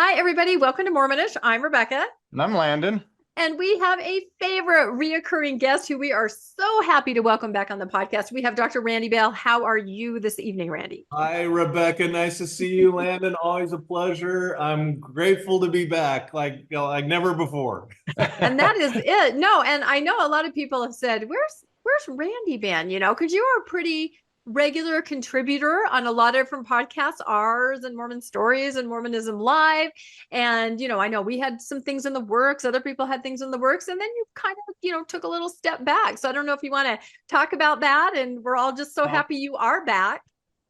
Hi, everybody. Welcome to Mormonish. I'm Rebecca. And I'm Landon. And we have a favorite reoccurring guest who we are so happy to welcome back on the podcast. We have Dr. Randy Bell. How are you this evening, Randy? Hi, Rebecca. Nice to see you, Landon. Always a pleasure. I'm grateful to be back, like never before. And that is it. No, and I know a lot of people have said, "Where's Randy been?" Because you are a pretty regular contributor on a lot of different podcasts, ours and Mormon Stories and Mormonism Live. And I know we had some things in the works, other people had things in the works, and then you kind of, took a little step back. So I don't know if you want to talk about that. And we're all just so happy you are back.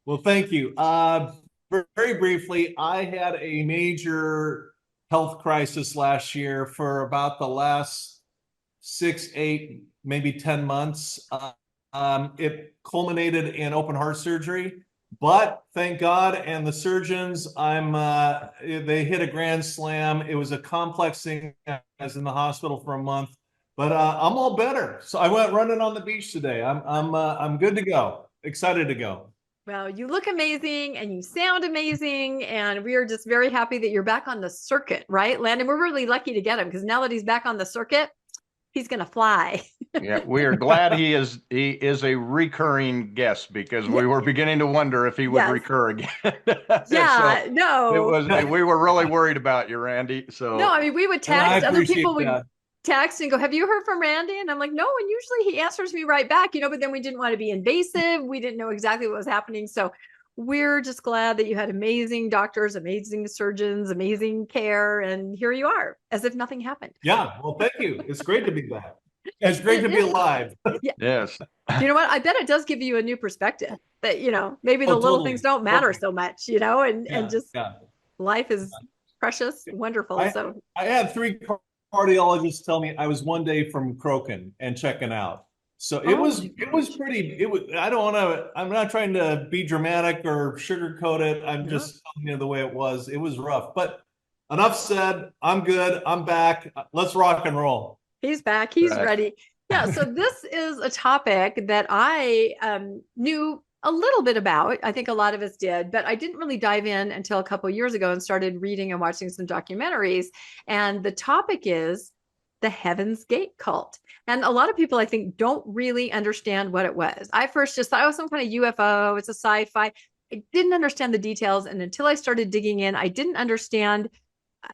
Well, thank you. Very briefly, I had a major health crisis last year for about the last 6, 8, maybe 10 months. It culminated in open heart surgery, but thank God and the surgeons, they hit a grand slam. It was a complex thing. I was in the hospital for a month, but I'm all better. So I went running on the beach today. I'm good to go. Excited to go. Well, you look amazing and you sound amazing. And we are just very happy that you're back on the circuit, right, Landon? We're really lucky to get him because now that he's back on the circuit, he's going to fly. Yeah, we are glad he is a recurring guest because we were beginning to wonder if he would recur again. Yeah, no. We were really worried about you, Randy. So no, I mean, we would text, other people would text and go, "Have you heard from Randy?" And I'm like, "No," and usually he answers me right back, but then we didn't want to be invasive. We didn't know exactly what was happening. So we're just glad that you had amazing doctors, amazing surgeons, amazing care, and here you are, as if nothing happened. Yeah, well, thank you. It's great to be back. It's great to be alive. Yes. You know what? I bet it does give you a new perspective that, maybe the little things don't matter so much, and just life is precious, wonderful. So I had 3 cardiologists tell me I was one day from croaking and checking out. So it was pretty, I'm not trying to be dramatic or sugarcoat it. I'm just telling you the way it was. It was rough, but enough said. I'm good. I'm back. Let's rock and roll. He's back. He's ready. Yeah. So this is a topic that I knew a little bit about. I think a lot of us did, but I didn't really dive in until a couple of years ago and started reading and watching some documentaries. And the topic is the Heaven's Gate cult. And a lot of people, I think, don't really understand what it was. I first just thought it was some kind of UFO. It's a sci-fi. I didn't understand the details. And until I started digging in, I didn't understand.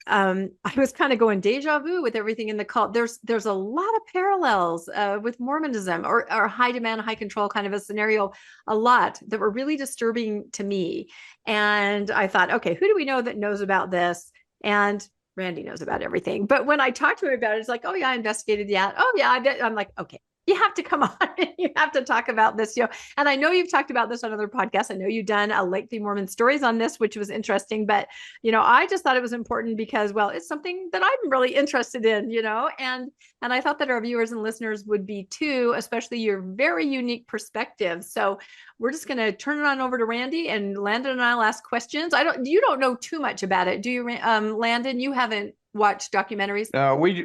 I was kind of going deja vu with everything in the cult. There's a lot of parallels with Mormonism or high demand, high control kind of a scenario, a lot that were really disturbing to me. And I thought, okay, who do we know that knows about this? And Randy knows about everything. But when I talked to him about it, it's like, oh yeah, I investigated that. Oh yeah, I'm like, okay, you have to come on and you have to talk about this, And I know you've talked about this on other podcasts. I know you've done a lengthy Mormon Stories on this, which was interesting. But, I just thought it was important because, well, it's something that I'm really interested in, and I thought that our viewers and listeners would be too, especially your very unique perspective. So we're just going to turn it on over to Randy, and Landon and I'll ask questions. You don't know too much about it, do you, Landon? You haven't watched documentaries?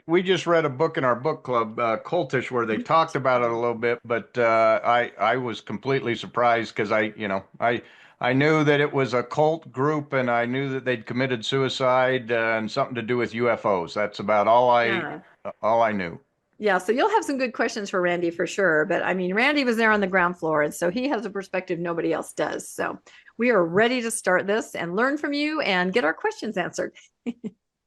We just read a book in our book club, Cultish, where they talked about it a little bit, but I was completely surprised because I knew that it was a cult group and I knew that they'd committed suicide and something to do with UFOs. That's about all I knew. Yeah, so you'll have some good questions for Randy for sure. But I mean, Randy was there on the ground floor, and so he has a perspective nobody else does. So we are ready to start this and learn from you and get our questions answered.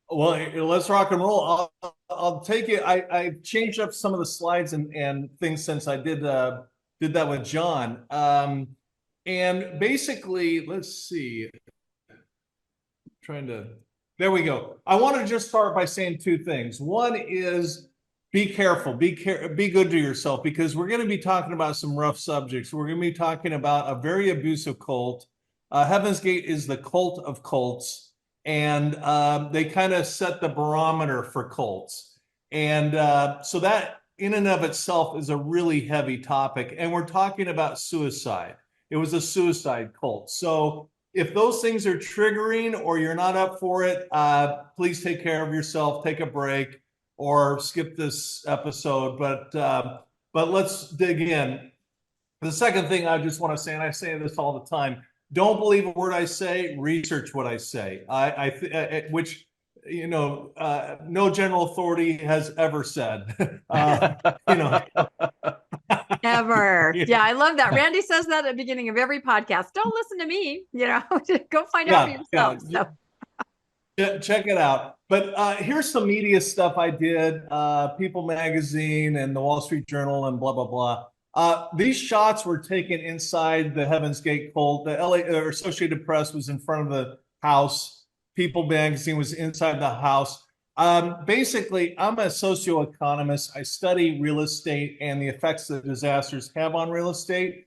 Well, let's rock and roll. I'll take it. I changed up some of the slides and things since I did that with John. And basically, let's see. There we go. I want to just start by saying 2 things. One is be careful, be good to yourself, because we're going to be talking about some rough subjects. We're going to be talking about a very abusive cult. Heaven's Gate is the cult of cults. And they kind of set the barometer for cults. And so that in and of itself is a really heavy topic. And we're talking about suicide. It was a suicide cult. So if those things are triggering or you're not up for it, please take care of yourself, take a break, or skip this episode. But let's dig in. The second thing I just want to say, and I say this all the time, don't believe a word I say, research what I say. Which, no general authority has ever said. You know, Ever. yeah, Yeah, I love that. Randy says that at the beginning of every podcast. Don't listen to me, go find out for yourself. So check it out. But here's some media stuff I did. People Magazine and the Wall Street Journal and blah, blah, blah. These shots were taken inside the Heaven's Gate cult. The LA or Associated Press was in front of the house. People Magazine was inside the house. Basically, I'm a socioeconomist. I study real estate and the effects that disasters have on real estate.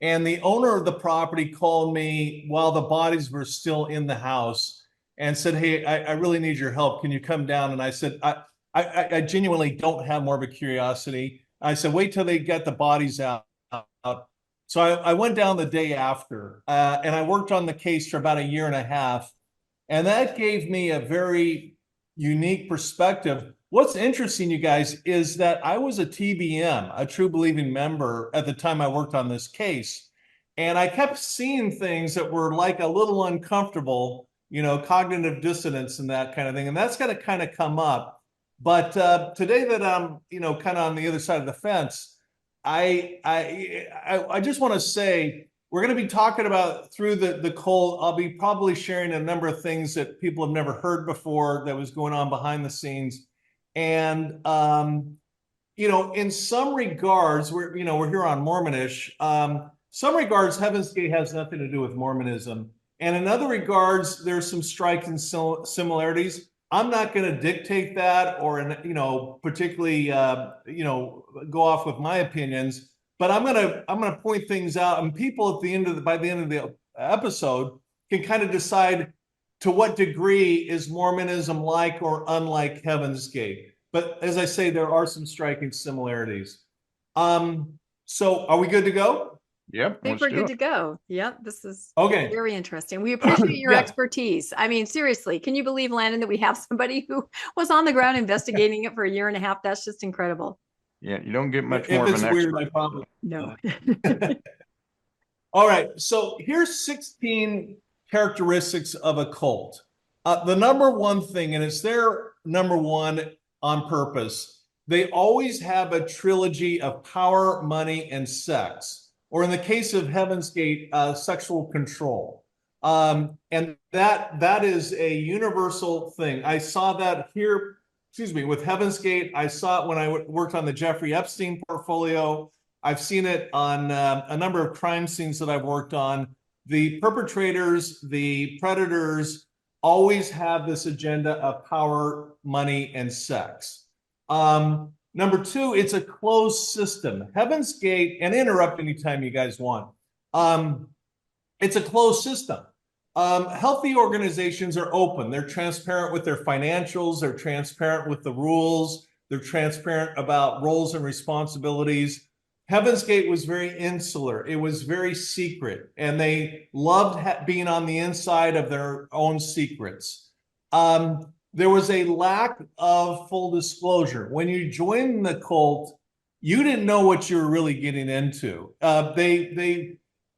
And the owner of the property called me while the bodies were still in the house and said, "Hey, I really need your help. Can you come down?" And I said, I genuinely don't have morbid curiosity. I said, "Wait till they get the bodies out." So I went down the day after, and I worked on the case for about a year and a half. And that gave me a very unique perspective. What's interesting, you guys, is that I was a TBM, a true believing member, at the time I worked on this case. And I kept seeing things that were like a little uncomfortable, cognitive dissonance and that kind of thing. And that's going to kind of come up. But today that I'm, kind of on the other side of the fence, I just want to say we're going to be talking about through the cult. I'll be probably sharing a number of things that people have never heard before that was going on behind the scenes. And in some regards, we're here on Mormonish. Some regards, Heaven's Gate has nothing to do with Mormonism. And in other regards, there's some striking similarities. I'm not going to dictate that or, particularly, go off with my opinions. But I'm gonna point things out, and people by the end of the episode can kind of decide to what degree is Mormonism like or unlike Heaven's Gate. But as I say, there are some striking similarities. So are we good to go? Yep. I think we're good to go. Yep. This is okay. Very interesting. We appreciate your expertise. I mean, seriously, can you believe, Landon, that we have somebody who was on the ground investigating it for a year and a half? That's just incredible. Yeah, you don't get much more of an weird, expert. I probably No. All right. So here's 16 characteristics of a cult. The number one thing, and it's their number one on purpose, they always have a trilogy of power, money, and sex. Or in the case of Heaven's Gate, sexual control. And that is a universal thing. I saw that here, with Heaven's Gate. I saw it when I worked on the Jeffrey Epstein portfolio. I've seen it on a number of crime scenes that I've worked on. The perpetrators, the predators, always have this agenda of power, money, and sex. Number two, it's a closed system. Heaven's Gate, and interrupt anytime you guys want. It's a closed system. Healthy organizations are open. They're transparent with their financials. They're transparent with the rules. They're transparent about roles and responsibilities. Heaven's Gate was very insular. It was very secret, and they loved being on the inside of their own secrets. There was a lack of full disclosure. When you joined the cult, you didn't know what you were really getting into.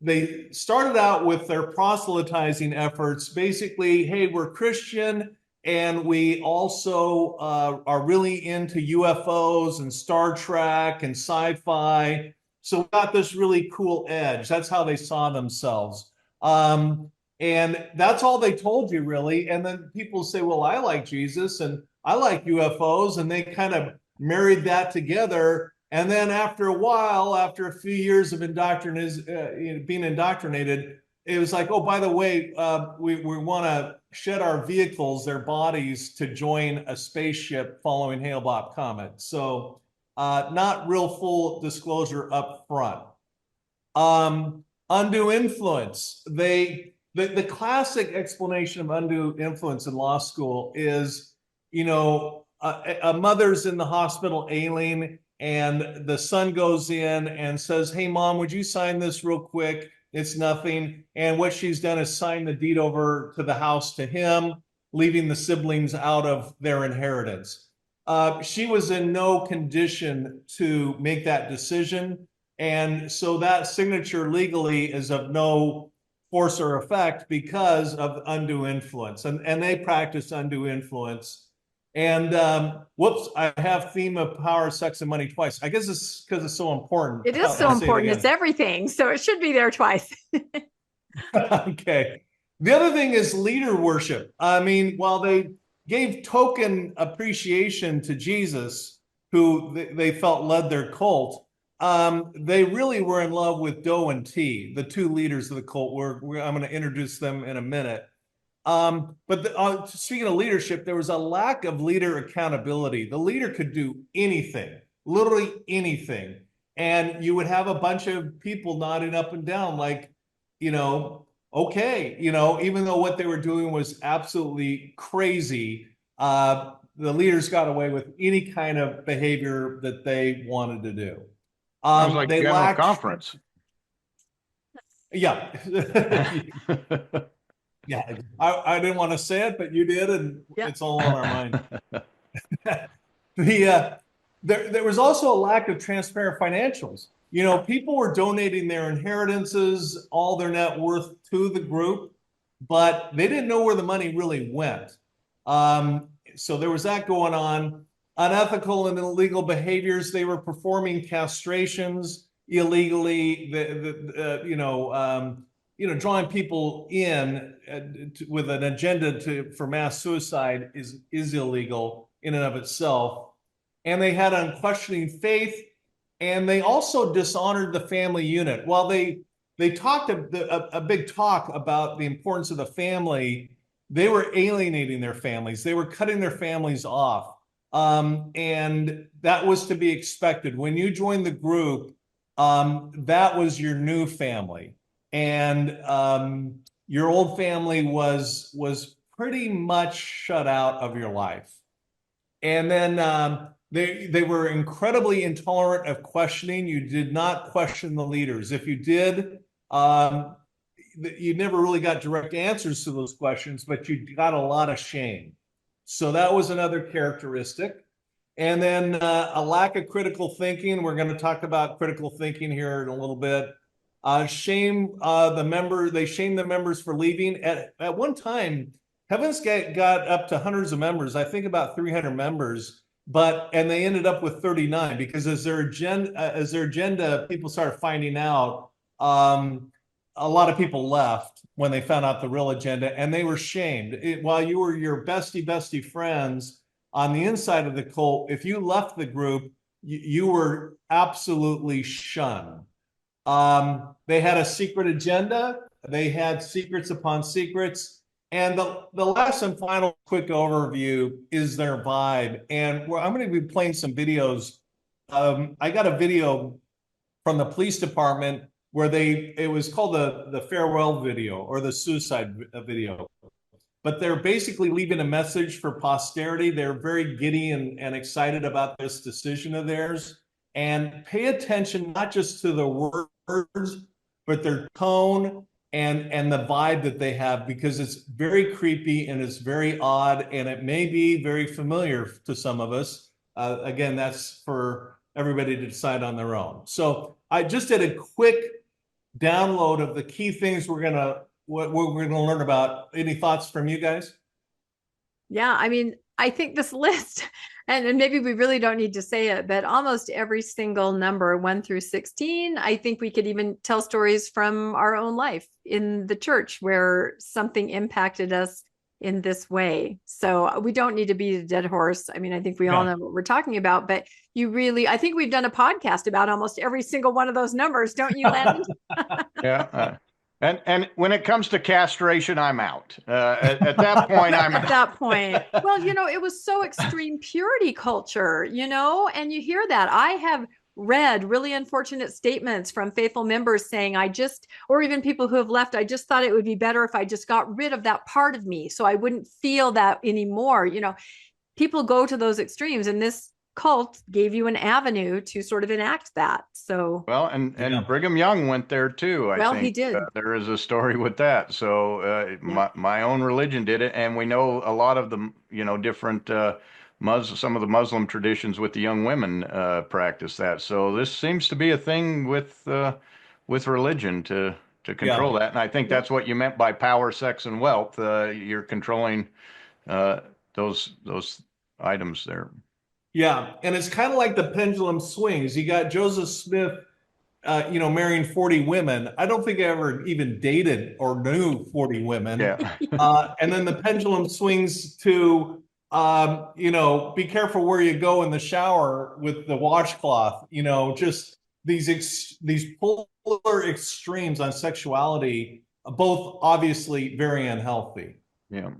They started out with their proselytizing efforts. Basically, hey, we're Christian, and we also are really into UFOs and Star Trek and sci-fi. So we got this really cool edge. That's how they saw themselves. And that's all they told you, really. And then people say, well, I like Jesus and I like UFOs. And they kind of married that together. And then after a while, after a few years of being indoctrinated, it was like, oh, by the way, we want to shed our vehicles, their bodies, to join a spaceship following Hale-Bopp comet. So not real full disclosure up front. Undue influence. The classic explanation of undue influence in law school is, a mother's in the hospital ailing, and the son goes in and says, hey, Mom, would you sign this real quick? It's nothing. And what she's done is sign the deed over to the house to him, leaving the siblings out of their inheritance. She was in no condition to make that decision. And so that signature legally is of no force or effect because of undue influence, and they practice undue influence. And whoops, I have theme of power, sex, and money twice. I guess it's because it's so important. It is so important. It's everything. So it should be there twice. Okay. The other thing is leader worship. I mean, while they gave token appreciation to Jesus, who they felt led their cult, they really were in love with Doe and T, the two leaders of the cult. I'm going to introduce them in a minute. But speaking of leadership, there was a lack of leader accountability. The leader could do anything, literally anything. And you would have a bunch of people nodding up and down like, okay, even though what they were doing was absolutely crazy, the leaders got away with any kind of behavior that they wanted to do. Sounds like they general conference. Yeah. Yeah, I didn't want to say it, but you did, and it's all on our mind. There was also a lack of transparent financials. People were donating their inheritances, all their net worth to the group, but they didn't know where the money really went. So there was that going on. Unethical and illegal behaviors. They were performing castrations illegally. Drawing people in with an agenda for mass suicide is illegal in and of itself. And they had unquestioning faith, and they also dishonored the family unit. While they talked a big talk about the importance of the family, they were alienating their families. They were cutting their families off. And that was to be expected. When you joined the group, that was your new family. And your old family was pretty much shut out of your life. And then they were incredibly intolerant of questioning. You did not question the leaders. If you did, you never really got direct answers to those questions, but you got a lot of shame. So that was another characteristic. And then a lack of critical thinking. We're going to talk about critical thinking here in a little bit. Shame the member. They shamed the members for leaving. At one time, Heaven's Gate got up to hundreds of members. I think about 300 members, and they ended up with 39 because as their agenda, people started finding out. A lot of people left when they found out the real agenda, and they were shamed. While you were your bestie friends on the inside of the cult, if you left the group, you were absolutely shunned. They had a secret agenda. They had secrets upon secrets. And the last and final quick overview is their vibe. And I'm going to be playing some videos. I got a video from the police department where it was called the farewell video or the suicide video. But they're basically leaving a message for posterity. They're very giddy and excited about this decision of theirs. And pay attention not just to the words, but their tone and the vibe that they have, because it's very creepy and it's very odd, and it may be very familiar to some of us. Again, that's for everybody to decide on their own. So I just did a quick download of the key things what we're gonna learn about. Any thoughts from you guys? Yeah, I mean, I think this list, and maybe we really don't need to say it, but almost every single number, 1 through 16, I think we could even tell stories from our own life in the church where something impacted us in this way. So we don't need to beat a dead horse. I mean, I think we all know what we're talking about, but I think we've done a podcast about almost every single one of those numbers, don't you, Landon? Yeah. And when it comes to castration, I'm out. At that point, I'm out. At that point. Well, it was so extreme purity culture, and you hear that. I have read really unfortunate statements from faithful members saying, or even people who have left, I just thought it would be better if I just got rid of that part of me so I wouldn't feel that anymore. People go to those extremes, and this cult gave you an avenue to sort of enact that. So and Brigham Young went there too. I think he did. There is a story with that. So my own religion did it, and we know a lot of the different some of the Muslim traditions with the young women practice that. So this seems to be a thing with religion to to control that. And I think that's what you meant by power, sex, and wealth. You're controlling those items there. Yeah, and it's kind of like the pendulum swings. You got Joseph Smith, marrying 40 women. I don't think I ever even dated or knew 40 women. Yeah. And then the pendulum swings to, be careful where you go in the shower with the washcloth. Just these polar extremes on sexuality, both obviously very unhealthy. Yeah.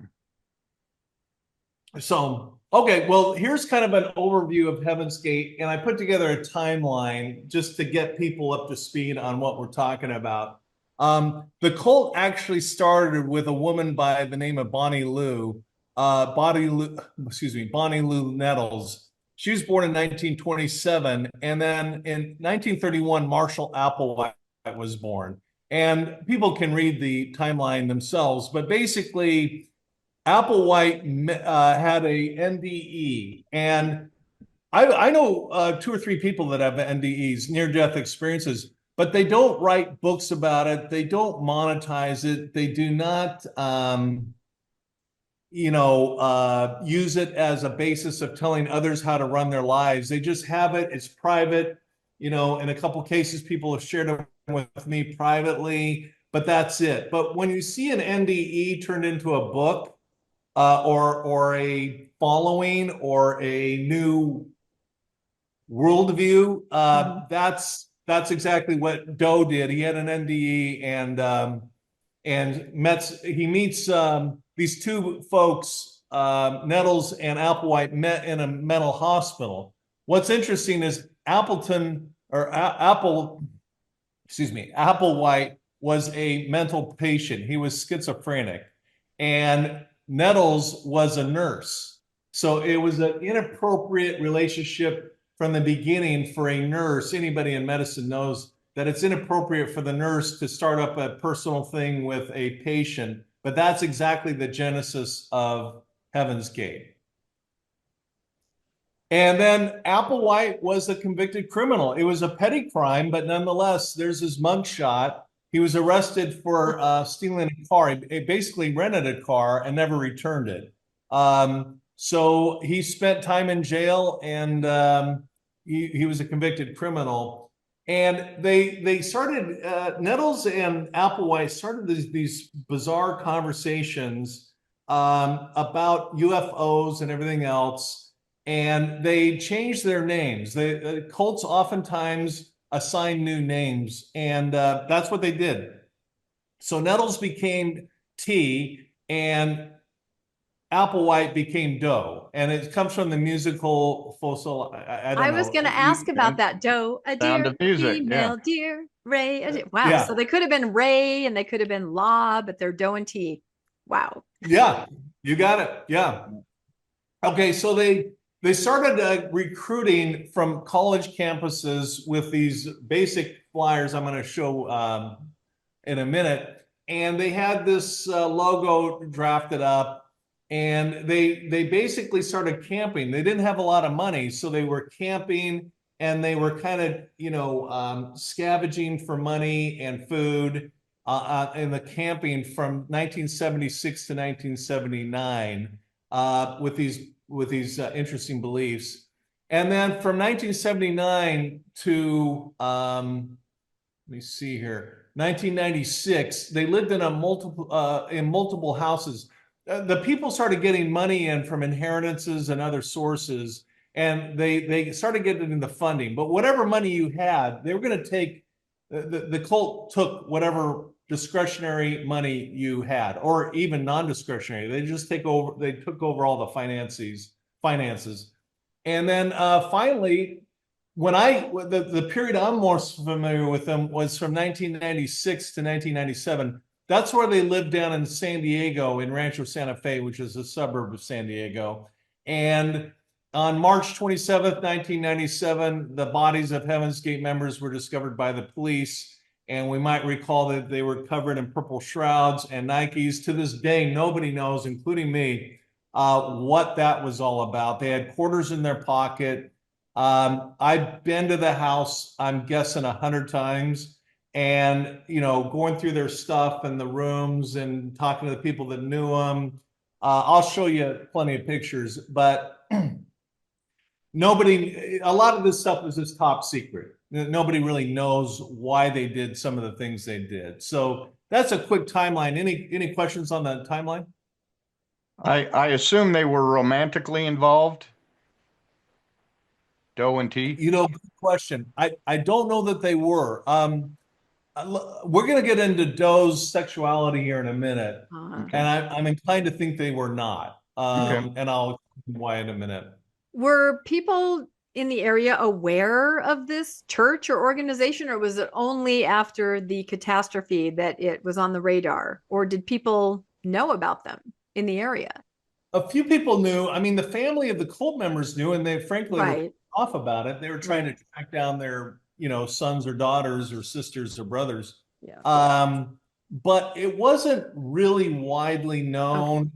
So, okay, well, here's kind of an overview of Heaven's Gate, and I put together a timeline just to get people up to speed on what we're talking about. The cult actually started with a woman by the name of Bonnie Lou Nettles. She was born in 1927, and then in 1931, Marshall Applewhite was born. And people can read the timeline themselves, but basically, Applewhite had a NDE, and I know 2 or 3 people that have NDEs, near-death experiences, but they don't write books about it. They don't monetize it. They do not, use it as a basis of telling others how to run their lives. They just have it. It's private. In a couple cases, people have shared it with me privately, but that's it. But when you see an NDE turned into a book, or a following or a new worldview, that's exactly what Doe did. He had an NDE, and he meets these 2 folks, Nettles and Applewhite, met in a mental hospital. What's interesting is Applewhite was a mental patient. He was schizophrenic, and Nettles was a nurse. So it was an inappropriate relationship from the beginning for a nurse. Anybody in medicine knows that it's inappropriate for the nurse to start up a personal thing with a patient, but that's exactly the genesis of Heaven's Gate. And then Applewhite was a convicted criminal. It was a petty crime, but nonetheless, there's his mugshot. He was arrested for stealing a car. He basically rented a car and never returned it. So he spent time in jail, and he was a convicted criminal. And they started, Nettles and Applewhite started these bizarre conversations about UFOs and everything else. And they changed their names. The cults oftentimes assign new names, and that's what they did. So Nettles became T, and Applewhite became Doe, and it comes from the musical fossil. I was going to ask about that. Doe, a Sound deer, of music, female yeah. deer, Ray. A deer. Wow. Yeah. So they could have been Ray and they could have been Law, but they're Doe and T. Wow. Yeah, you got it. Yeah. Okay, so they started recruiting from college campuses with these basic flyers I'm going to show in a minute. And they had this logo drafted up, and they basically started camping. They didn't have a lot of money, so they were camping, and they were kind of, scavenging for money and food in the camping from 1976 to 1979 with these interesting beliefs. And then from 1979 to, let me see here, 1996, they lived in multiple houses. The people started getting money in from inheritances and other sources, and they started getting into funding. But whatever money you had, they were going to take, the cult took whatever discretionary money you had, or even non-discretionary. They took over all the finances. And then finally, the period I'm most familiar with them was from 1996 to 1997. That's where they lived down in San Diego, in Rancho Santa Fe, which is a suburb of San Diego. And on March 27th, 1997, the bodies of Heaven's Gate members were discovered by the police. And we might recall that they were covered in purple shrouds and Nikes. To this day, nobody knows, including me, what that was all about. They had quarters in their pocket. I've been to the house, I'm guessing 100 times. and, you know, going through their stuff and the rooms and talking to the people that knew them. I'll show you plenty of pictures, but nobody, a lot of this stuff is just top secret. Nobody really knows why they did some of the things they did. So that's a quick timeline. Any questions on the timeline? I assume they were romantically involved, Doe and T. You know, good question. I don't know that they were. We're going to get into Doe's sexuality here in a minute, Okay. and I'm inclined to think they were not. Okay. And I'll explain why in a minute. Were people in the area aware of this church or organization, or was it only after the catastrophe that it was on the radar? Or did people know about them in the area? A few people knew. I mean, the family of the cult members knew, and they frankly were Right. off about it. They were trying to track down their, you know, sons or daughters or sisters or brothers. Yeah. But it wasn't really widely known.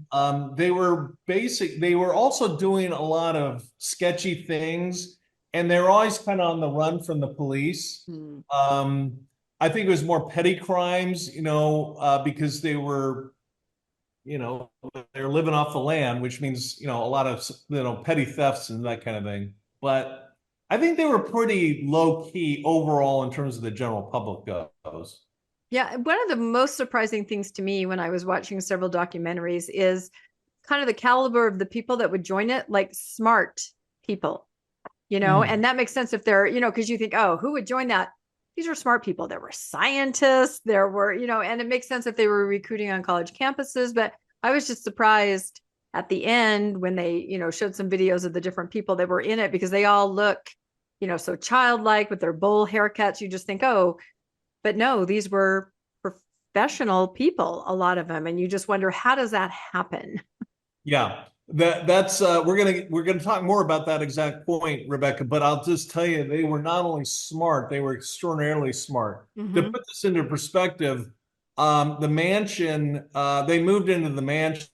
They were also doing a lot of sketchy things, and they were always kind of on the run from the police. I think it was more petty crimes, you know, because they were, you know, they're living off the land, which means, you know, a lot of, you know, petty thefts and that kind of thing. But I think they were pretty low key overall in terms of the general public goes. Yeah, one of the most surprising things to me when I was watching several documentaries is kind of the caliber of the people that would join it, like smart people, you know, and that makes sense if they're, you know, because you think, oh, who would join that? These are smart people. There were scientists, there were, you know, and it makes sense if they were recruiting on college campuses. But I was just surprised at the end when they, you know, showed some videos of the different people that were in it, because they all look, you know, so childlike with their bowl haircuts. You just think, oh, but no, these were professional people, a lot of them. And you just wonder, how does that happen? Yeah, that's we're gonna talk more about that exact point, Rebecca. But I'll just tell you, they were not only smart, they were extraordinarily smart. To put this into perspective, the mansion, they moved into the mansion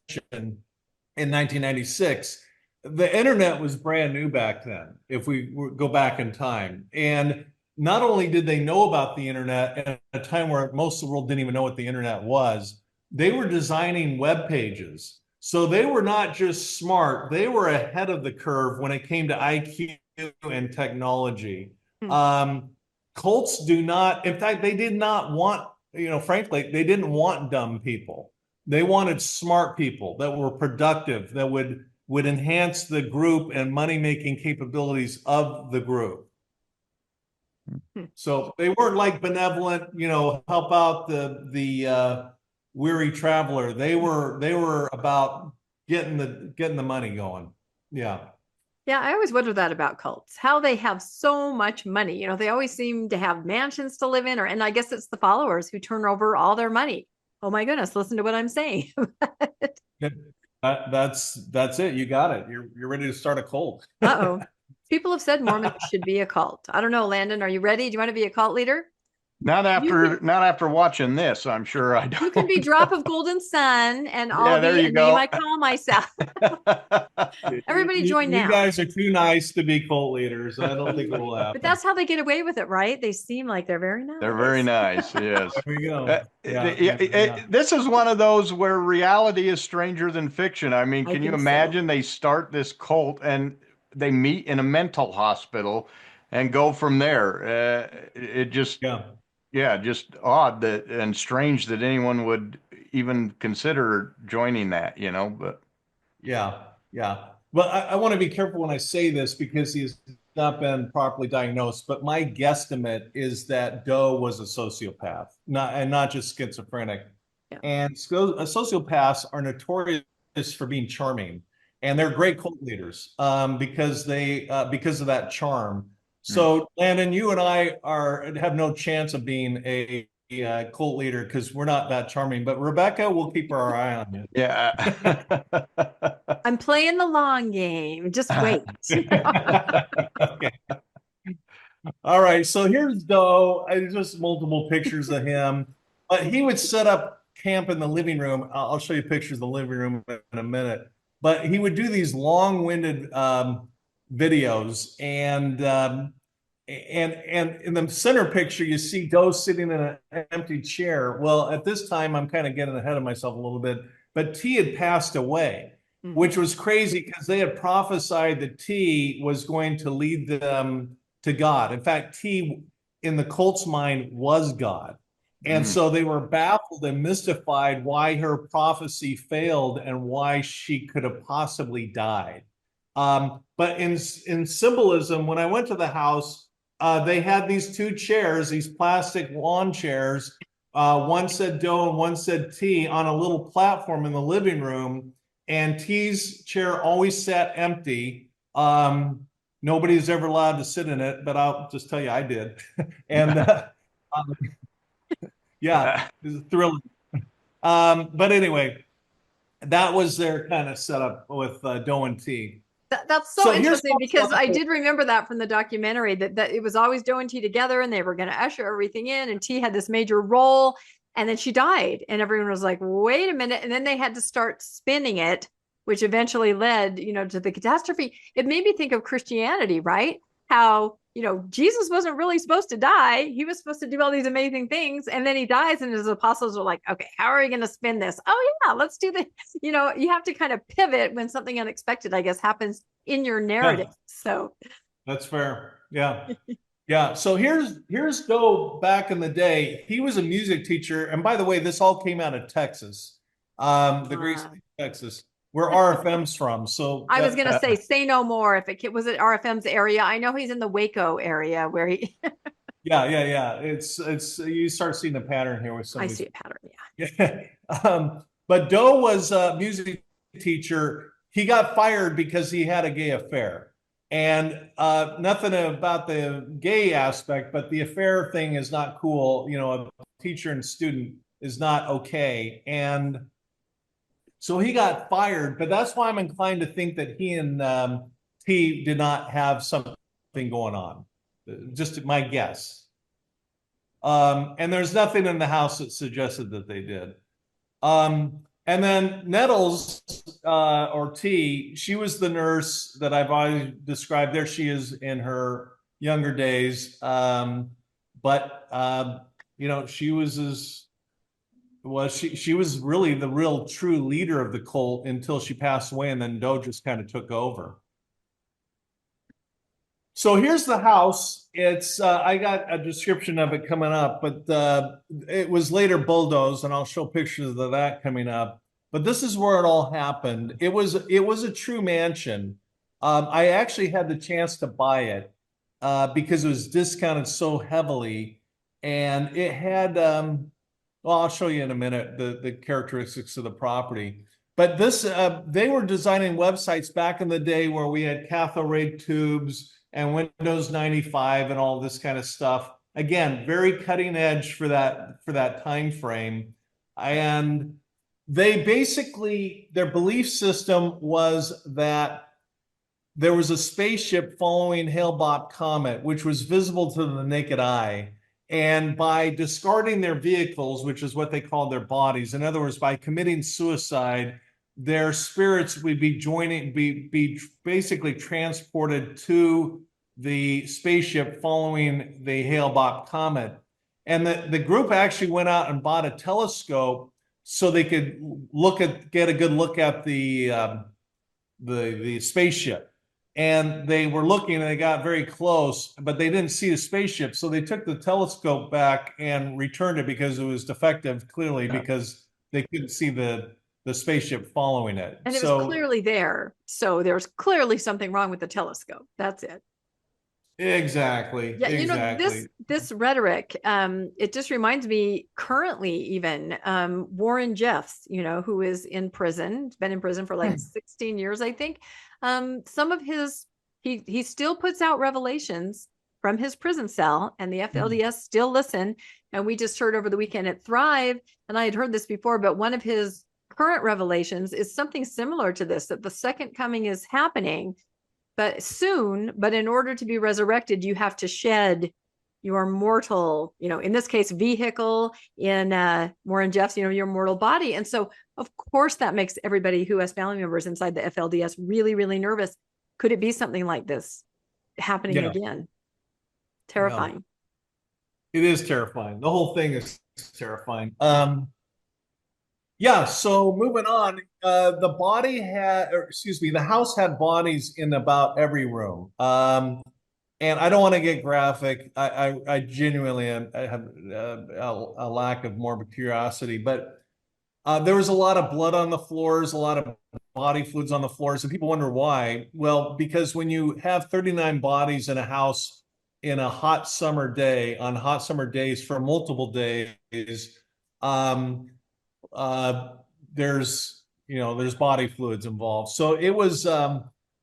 in 1996. The internet was brand new back then, if we go back in time. And not only did they know about the internet at a time where most of the world didn't even know what the internet was, they were designing web pages. So they were not just smart, they were ahead of the curve when it came to IQ and technology. Cults do not, in fact, they did not want, you know, frankly, they didn't want dumb people. They wanted smart people that were productive, that would enhance the group and money-making capabilities of the group. So they weren't like benevolent, you know, help out the weary traveler. They were about getting the money going. Yeah. Yeah, I always wonder that about cults, how they have so much money. You know, they always seem to have mansions to live in, and I guess it's the followers who turn over all their money. Oh my goodness, listen to what I'm saying. That's it. You got it. You're ready to start a cult. Uh-oh. People have said Mormons should be a cult. I don't know, Landon, are you ready? Do you want to be a cult leader? Not after watching this, I'm sure I don't. You can be Drop of Golden Sun, and I'll there be you a go. name I call myself. Everybody join now. You guys are too nice to be cult leaders. I don't think it will happen. But that's how they get away with it, right? They seem like they're very nice. They're very nice, yes. There we go. This is one of those where reality is stranger than fiction. I mean, can you imagine they start this cult and they meet in a mental hospital and go from there? It just, just odd that and strange that anyone would even consider joining that, you know, but. Yeah. But I want to be careful when I say this because he's not been properly diagnosed. But my guesstimate is that Doe was a sociopath, not just schizophrenic. Yeah. And sociopaths are notorious for being charming, and they're great cult leaders because of that charm. So Landon, you and I have no chance of being a cult leader because we're not that charming. But Rebecca, we'll keep our eye on you. Yeah. I'm playing the long game. Just wait. Okay. All right. So here's Doe. Just multiple pictures of him. But he would set up camp in the living room. I'll show you pictures of the living room in a minute. But he would do these long-winded videos, and and in the center picture, you see Doe sitting in an empty chair. Well, at this time, I'm kind of getting ahead of myself a little bit, but T had passed away, which was crazy because they had prophesied that T was going to lead them to God. In fact, T in the cult's mind was God. And so they were baffled and mystified why her prophecy failed and why she could have possibly died. But in symbolism, when I went to the house, they had these two chairs, these plastic lawn chairs. One said Doe and one said T on a little platform in the living room. And T's chair always sat empty. Nobody's ever allowed to sit in it, but I'll just tell you, I did. And yeah, it was thrilling. But anyway, that was their kind of setup with Doe and T. That's so interesting because I did remember that from the documentary that it was always Doe and T together and they were going to usher everything in, and T had this major role, and then she died and everyone was like, wait a minute. And then they had to start spinning it, which eventually led, to the catastrophe. It made me think of Christianity, right? How, Jesus wasn't really supposed to die. He was supposed to do all these amazing things. And then he dies and his apostles are like, okay, how are we going to spin this? Oh yeah, let's do this. You have to kind of pivot when something unexpected, I guess, happens in your narrative. Yeah. So that's fair. Yeah. Yeah. So here's Doe back in the day. He was a music teacher. And by the way, this all came out of Texas, the great state of Texas, where RFM's from. So I was going to say no more. If it was at RFM's area, I know he's in the Waco area where he. Yeah. It's you start seeing a pattern here with some. I see a pattern. Yeah. But Doe was a music teacher. He got fired because he had a gay affair, and nothing about the gay aspect, but the affair thing is not cool. A teacher and student is not okay, and so he got fired. But that's why I'm inclined to think that he and T did not have something going on. Just my guess. And there's nothing in the house that suggested that they did. And then Nettles, or T, she was the nurse that I've always described. There she is in her younger days. But she was she was really the real true leader of the cult until she passed away, and then Doe just kind of took over. So here's the house. It's I got a description of it coming up, but it was later bulldozed, and I'll show pictures of that coming up. But this is where it all happened. It was a true mansion. I actually had the chance to buy it because it was discounted so heavily, and it had well, I'll show you in a minute the characteristics of the property. But this they were designing websites back in the day where we had cathode ray tubes and Windows 95 and all this kind of stuff. Again, very cutting edge for that time frame. And they basically, their belief system was that there was a spaceship following Hale-Bopp comet, which was visible to the naked eye. And by discarding their vehicles, which is what they called their bodies, in other words, by committing suicide, their spirits would be basically transported to the spaceship following the Hale-Bopp comet. And the group actually went out and bought a telescope so they could get a good look at the spaceship. And they were looking and they got very close, but they didn't see the spaceship. So they took the telescope back and returned it because it was defective, clearly, because they couldn't see the spaceship following it. And it was clearly there. So there's clearly something wrong with the telescope. That's it. Exactly. Yeah, exactly. This rhetoric, it just reminds me currently even Warren Jeffs, who is in prison, been in prison for like 16 years, I think. Some of his, he still puts out revelations from his prison cell, and the FLDS still listen. And we just heard over the weekend at Thrive, and I had heard this before, but one of his current revelations is something similar to this, that the second coming is happening, but soon. But in order to be resurrected, you have to shed your mortal, in this case, vehicle, in Warren Jeffs, your mortal body. And so, of course, that makes everybody who has family members inside the FLDS really, really nervous. Could it be something like this happening again? Terrifying. It is terrifying. The whole thing is terrifying. Yeah, so moving on, the house had bodies in about every room. And I don't want to get graphic. I genuinely I have a lack of morbid curiosity, but there was a lot of blood on the floors, a lot of body fluids on the floors, and people wonder why. Well, because when you have 39 bodies in a house in a hot summer day, on hot summer days for multiple days, um, uh, there's body fluids involved. So it was.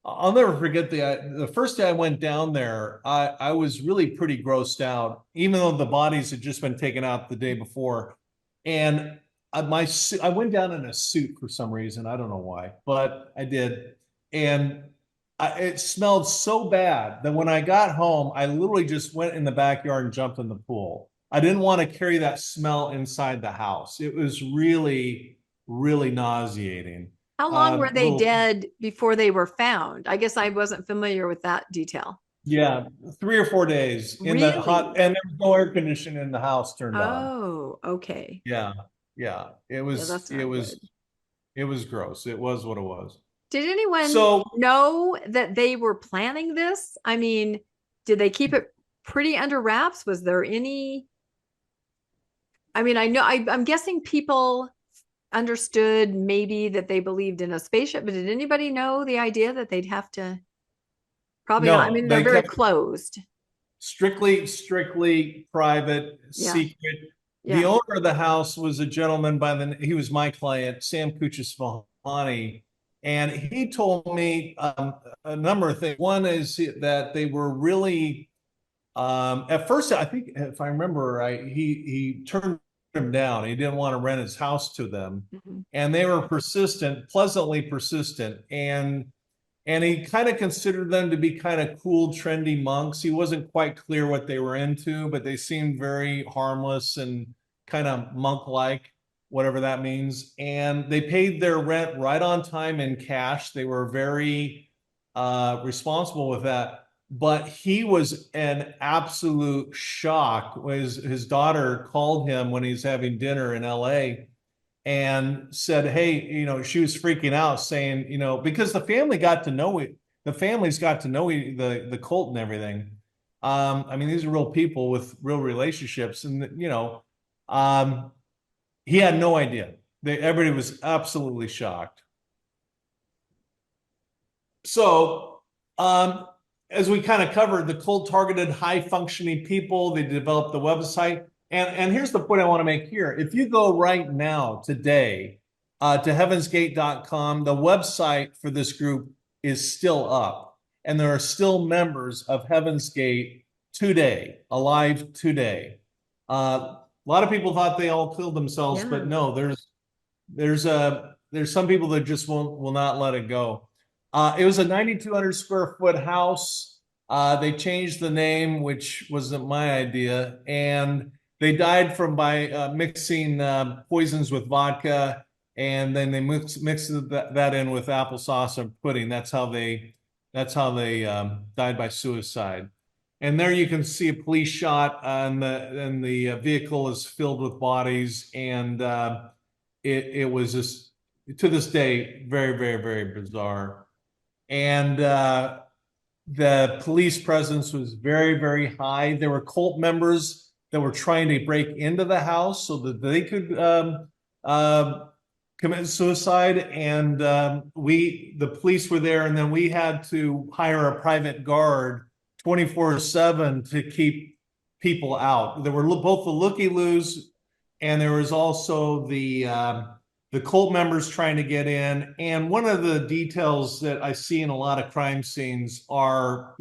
I'll never forget the first day I went down there. I was really pretty grossed out, even though the bodies had just been taken out the day before, and I went down in a suit for some reason. I don't know why, but I did. And it smelled so bad that when I got home, I literally just went in the backyard and jumped in the pool. I didn't want to carry that smell inside the house. It was really, really nauseating. How long were they Little, dead before they were found? I guess I wasn't familiar with that detail. yeah, 3 or 4 days in the hot, Really? and there was no air conditioning in the house turned on. Oh, okay. Yeah, yeah. It Yeah, was, that's it not was, good. it was gross. It was what it was. Did anyone So know that they were planning this? I mean, did they keep it pretty under wraps? Was there any? I mean, I'm guessing people understood maybe that they believed in a spaceship, but did anybody know the idea that they'd have to? Probably not. I no, mean, they're they very kept closed. strictly private, Yeah. secret. The Yeah. owner of the house was a gentleman he was my client, Sam Kuchis, and he told me a number of things. One is that they were really, at first, I think if I remember right, he turned him down. He didn't want to rent his house to them, Mhm. and they were persistent, pleasantly persistent, and he kind of considered them to be kind of cool, trendy monks. He wasn't quite clear what they were into, but they seemed very harmless and kind of monk-like, whatever that means. And they paid their rent right on time in cash. They were very responsible with that. But he was an absolute shock. His daughter called him when he was having dinner in LA and said, hey, she was freaking out saying, because the family got to know it, the families got to know the cult and everything. I mean, these are real people with real relationships, and he had no idea. Everybody was absolutely shocked. So, as we kind of covered, the cult targeted high functioning people. They developed the website. And here's the point I want to make here. If you go right now, today, to heavensgate.com, the website for this group is still up. And there are still members of Heaven's Gate today, alive today. A lot of people thought they all killed themselves, Yeah. but no, there's some people that just will not let it go. It was a 9,200 square foot house. They changed the name, which wasn't my idea, and they died by mixing poisons with vodka, and then they mixed that in with applesauce and pudding. That's how they died by suicide. And there you can see a police shot, and the vehicle is filled with bodies, and it was just, to this day, very, very, very bizarre. And the police presence was very, very high. There were cult members that were trying to break into the house so that they could commit suicide. And the police were there, and then we had to hire a private guard 24/7 to keep people out. There were both the looky-loos, and there was also the cult members trying to get in. And one of the details that I see in a lot of crime scenes are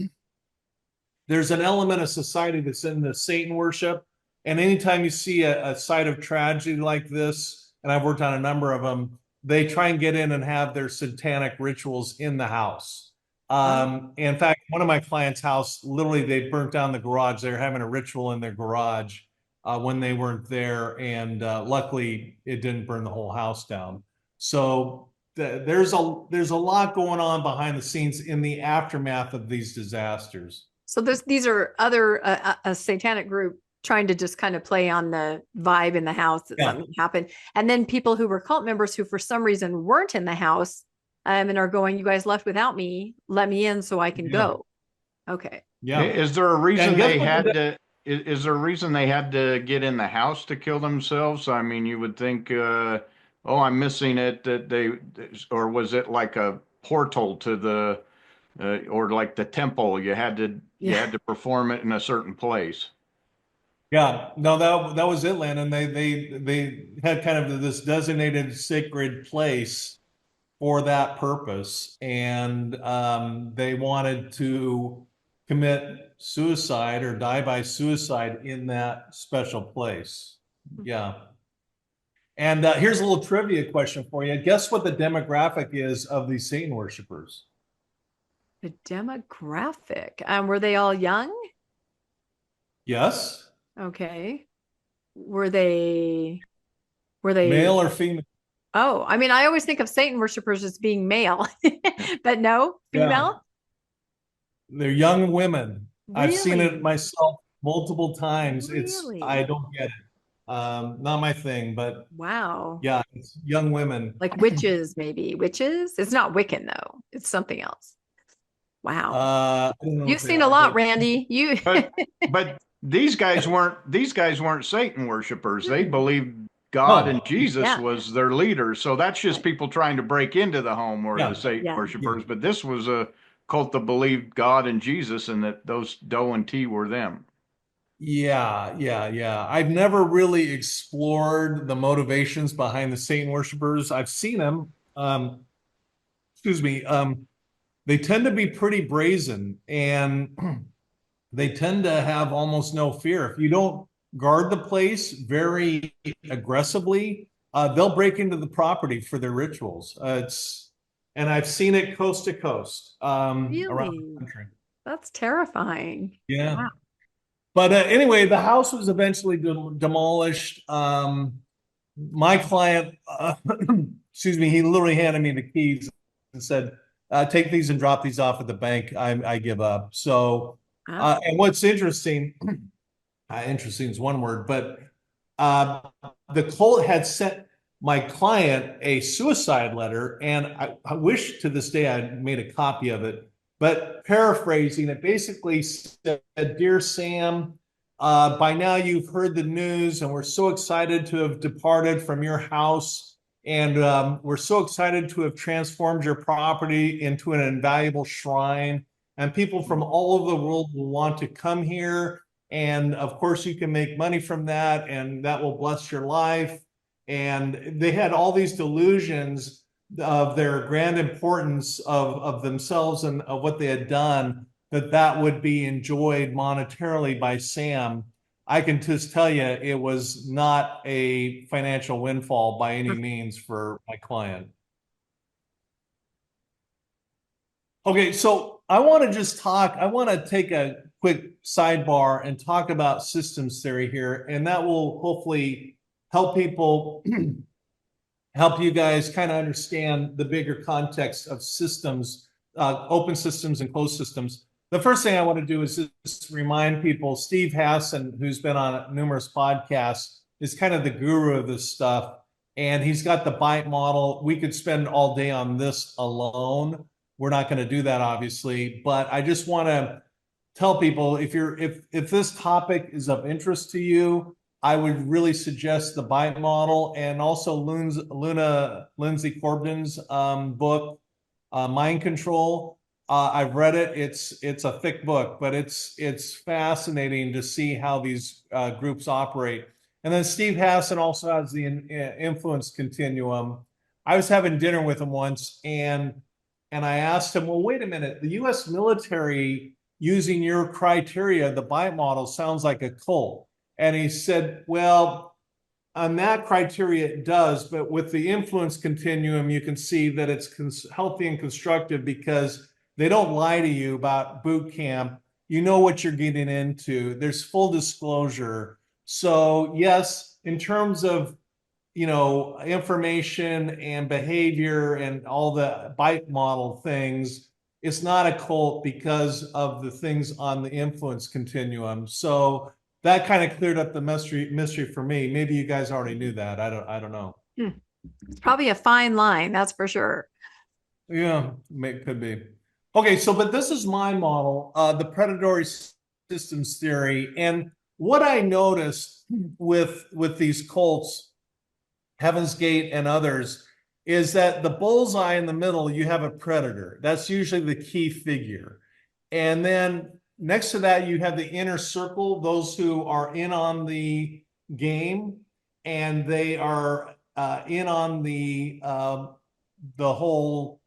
there's an element of society that's in the Satan worship. And anytime you see a site of tragedy like this, and I've worked on a number of them, they try and get in and have their satanic rituals in the house. In fact, one of my clients' house, literally, they burnt down the garage. They were having a ritual in their garage when they weren't there, and luckily it didn't burn the whole house down. So there's a lot going on behind the scenes in the aftermath of these disasters. So these are other a satanic group trying to just kind of play on the vibe in the house that something happened. And then people who were cult members who for some reason weren't in the house and are going, you guys left without me, let me in so I can go. Okay. Yeah. Is there a reason they had to? Is there a reason they had to get in the house to kill themselves? I mean, you would think, oh, I'm missing it. That they, or was it like a portal to the, or like the temple? You had to perform it in a certain place. Yeah, no, that was it, Landon. They had kind of this designated sacred place for that purpose, and they wanted to commit suicide or die by suicide in that special place. Yeah. And here's a little trivia question for you. Guess what the demographic is of these Satan worshipers? The demographic. Were they all young? Yes. Okay. Were they Male or female? Oh, I mean, I always think of Satan worshipers as being male, but no, female. Yeah. They're young women. Really? I've seen it myself multiple times. Really? I don't get it. Not my thing, but wow. Yeah, it's young women. Like witches, maybe. Witches? It's not Wiccan though. It's something else. Wow. You've seen a lot, Randy. You but these guys weren't Satan worshipers. They believed God and Jesus was their leader. So that's just people trying to break into the home or the Satan worshipers. But this was a cult that believed God and Jesus and that those Doe and T were them. Yeah. I've never really explored the motivations behind the Satan worshipers. I've seen them. Excuse me. They tend to be pretty brazen and they tend to have almost no fear. If you don't guard the place very aggressively, they'll break into the property for their rituals. And I've seen it coast to coast around the country. That's terrifying. Yeah. Wow. But anyway, the house was eventually demolished. My client, excuse me, he literally handed me the keys and said, take these and drop these off at the bank. I give up. So, and what's interesting, interesting is one word, but the cult had sent my client a suicide letter, and I wish to this day I made a copy of it. But paraphrasing, it basically said, "Dear Sam, by now you've heard the news, and we're so excited to have departed from your house, and we're so excited to have transformed your property into an invaluable shrine. And people from all over the world will want to come here, and of course you can make money from that, and that will bless your life." And they had all these delusions of their grand importance of themselves and of what they had done, that would be enjoyed monetarily by Sam. I can just tell you it was not a financial windfall by any means for my client. Okay, so I want to take a quick sidebar and talk about systems theory here, and that will hopefully help people help you guys kind of understand the bigger context of systems, open systems and closed systems. The first thing I want to do is just remind people, Steve Hassan, who's been on numerous podcasts, is kind of the guru of this stuff. And he's got the BITE model. We could spend all day on this alone. We're not going to do that, obviously. But I just want to tell people, if this topic is of interest to you, I would really suggest the BITE model and also Lindsay Corbin's book, Mind Control. I've read it. It's a thick book, but it's fascinating to see how these groups operate. And then Steve Hassan also has the influence continuum. I was having dinner with him once, and I asked him, well, wait a minute, the U.S. military using your criteria, the BITE model, sounds like a cult. And he said, well, on that criteria it does, but with the influence continuum, you can see that it's healthy and constructive because they don't lie to you about boot camp. You know what you're getting into. There's full disclosure. So yes, in terms of, information and behavior and all the BITE model things, it's not a cult because of the things on the influence continuum. So that kind of cleared up the mystery for me. Maybe you guys already knew that. I don't know. It's probably a fine line, that's for sure. Yeah, could be. Okay, so but this is my model, the predatory systems theory, and what I noticed with these cults, Heaven's Gate and others, is that the bullseye in the middle, you have a predator. That's usually the key figure. And then next to that, you have the inner circle, those who are in on the game, and they are in on the whole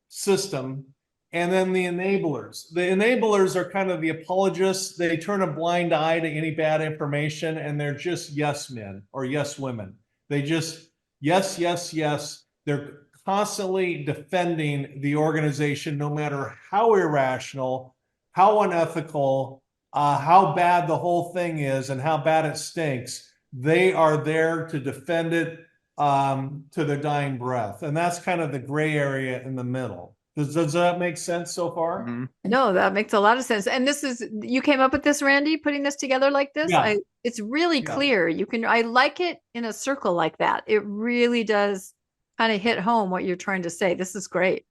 system. And then the enablers. The enablers are kind of the apologists. They turn a blind eye to any bad information, and they're just yes men or yes women. They just yes, yes, yes. They're constantly defending the organization, no matter how irrational, how unethical, how bad the whole thing is, and how bad it stinks. They are there to defend it to their dying breath. And that's kind of the gray area in the middle. Does that make sense so far? Mm-hmm. No, that makes a lot of sense. And this is, you came up with this, Randy, putting this together like this? Yeah. It's really clear. I like it in a circle like that. It really does kind of hit home what you're trying to say. This is great.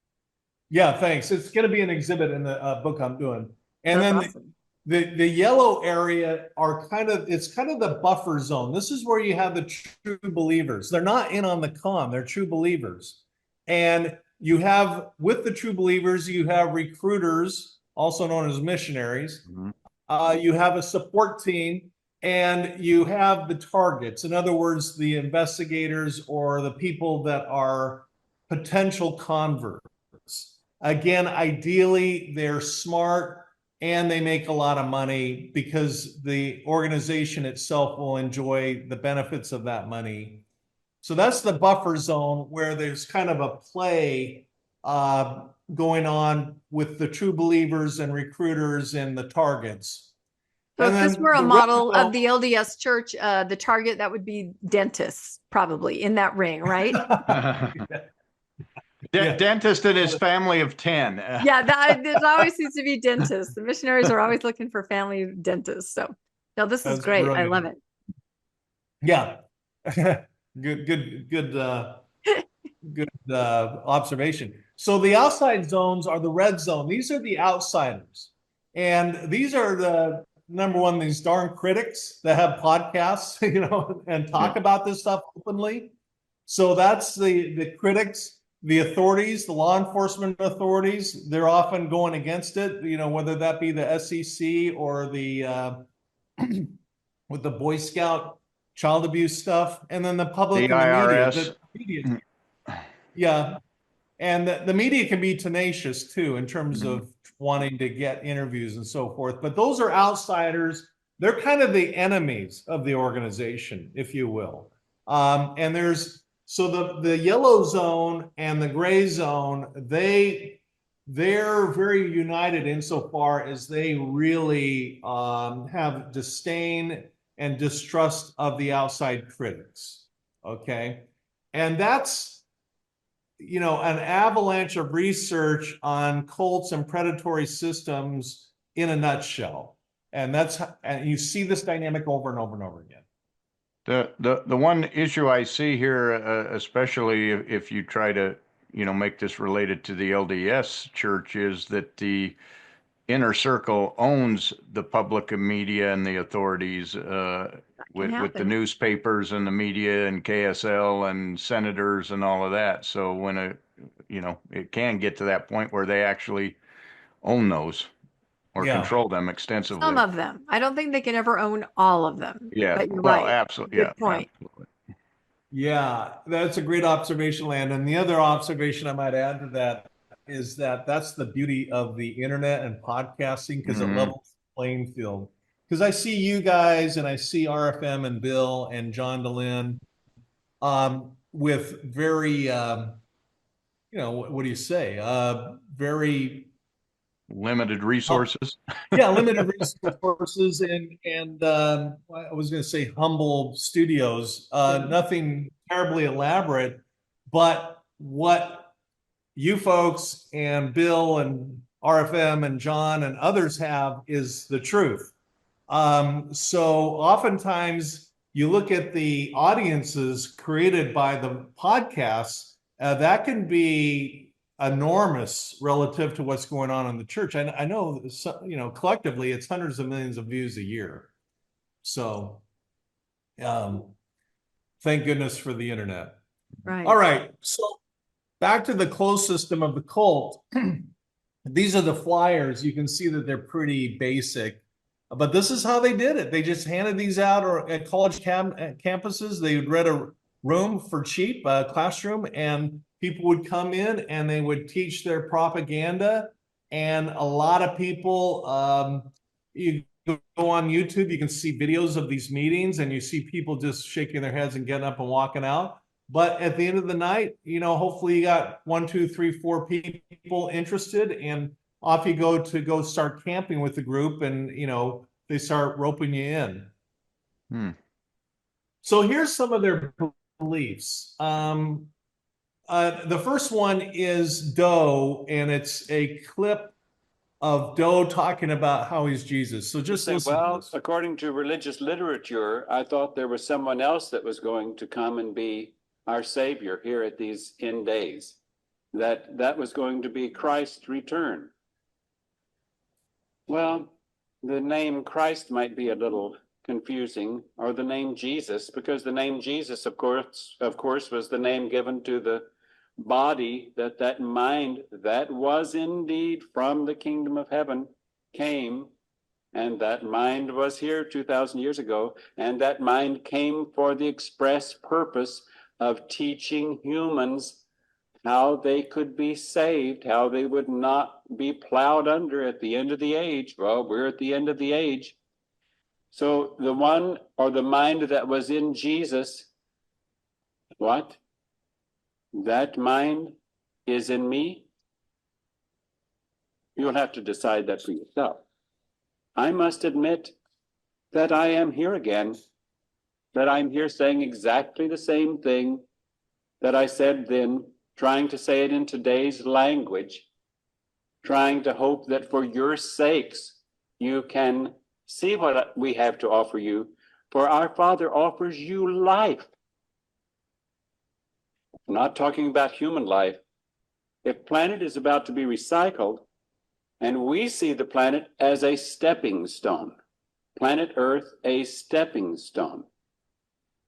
Yeah, thanks. It's going to be an exhibit in the book I'm doing. And That's then awesome. the yellow area it's kind of the buffer zone. This is where you have the true believers. They're not in on the con, they're true believers. And you have, with the true believers, you have recruiters, also known as missionaries. Mm-hmm. You have a support team, and you have the targets. In other words, the investigators or the people that are potential converts. Again, ideally, they're smart and they make a lot of money because the organization itself will enjoy the benefits of that money. So that's the buffer zone where there's kind of a play going on with the true believers and recruiters and the targets. So and if this were a model of the LDS church, the target, that would be dentists, probably in that ring, right? Dentist and his family of 10. There always seems to be dentists. The missionaries are always looking for family dentists. So no, this is great. Brilliant. I love it. Yeah. Good observation. So the outside zones are the red zone. These are the outsiders. And these are the number one, these darn critics that have podcasts, and talk about this stuff openly. So that's the critics, the authorities, the law enforcement authorities. They're often going against it, whether that be the SEC or the with the Boy Scout child abuse stuff, and then the public, the and IRS. The media. Yeah. And the media can be tenacious too, in terms of wanting to get interviews and so forth. But those are outsiders. They're kind of the enemies of the organization, if you will. And so the yellow zone and the gray zone, they're very united insofar as they really have disdain and distrust of the outside critics. Okay. And that's, an avalanche of research on cults and predatory systems in a nutshell. And you see this dynamic over and over and over again. The one issue I see here, especially if you try to, make this related to the LDS church, is that the inner circle owns the public media and the authorities, with the newspapers and the media and KSL and senators and all of that. So when it can get to that point where they actually own those or control them extensively. Some of them. I don't think they can ever own all of them. Yeah. But you're well, right. absolutely. Good point. Absolutely. Yeah, that's a great observation, Landon. The other observation I might add to that is that that's the beauty of the internet and podcasting, because it levels the playing field. Because I see you guys and I see RFM and Bill and John DeLynn with very, what do you say? Very limited resources. Limited resources and I was going to say humble studios. Nothing terribly elaborate, but what you folks and Bill and RFM and John and others have is the truth. So oftentimes you look at the audiences created by the podcasts, that can be enormous relative to what's going on in the church. I know, collectively it's hundreds of millions of views a year. So thank goodness for the internet. Right. All right. So back to the closed system of the cult. These are the flyers. You can see that they're pretty basic, but this is how they did it. They just handed these out or at college campuses. They would rent a room for cheap, a classroom, and people would come in and they would teach their propaganda. And a lot of people, you go on YouTube, you can see videos of these meetings and you see people just shaking their heads and getting up and walking out. But at the end of the night, hopefully you got 1, 2, 3, 4 people interested, and off you go start camping with the group, and they start roping you in. So here's some of their beliefs. The first one is Doe, and it's a clip of Doe talking about how he's Jesus. So just listen. Well, according to religious literature, I thought there was someone else that was going to come and be our Savior here at these end days, that was going to be Christ's return. Well, the name Christ might be a little confusing, or the name Jesus, because the name Jesus, of course, was the name given to the body that mind that was indeed from the kingdom of heaven came, and that mind was here 2,000 years ago, and that mind came for the express purpose of teaching humans how they could be saved, how they would not be plowed under at the end of the age. Well, we're at the end of the age. So the one, or the mind that was in Jesus, what? That mind is in me? You'll have to decide that for yourself. I must admit that I am here again, that I'm here saying exactly the same thing that I said then, trying to say it in today's language, trying to hope that for your sakes you can see what we have to offer you, for our Father offers you life. I'm not talking about human life. If planet is about to be recycled, and we see the planet as a stepping stone, planet Earth a stepping stone,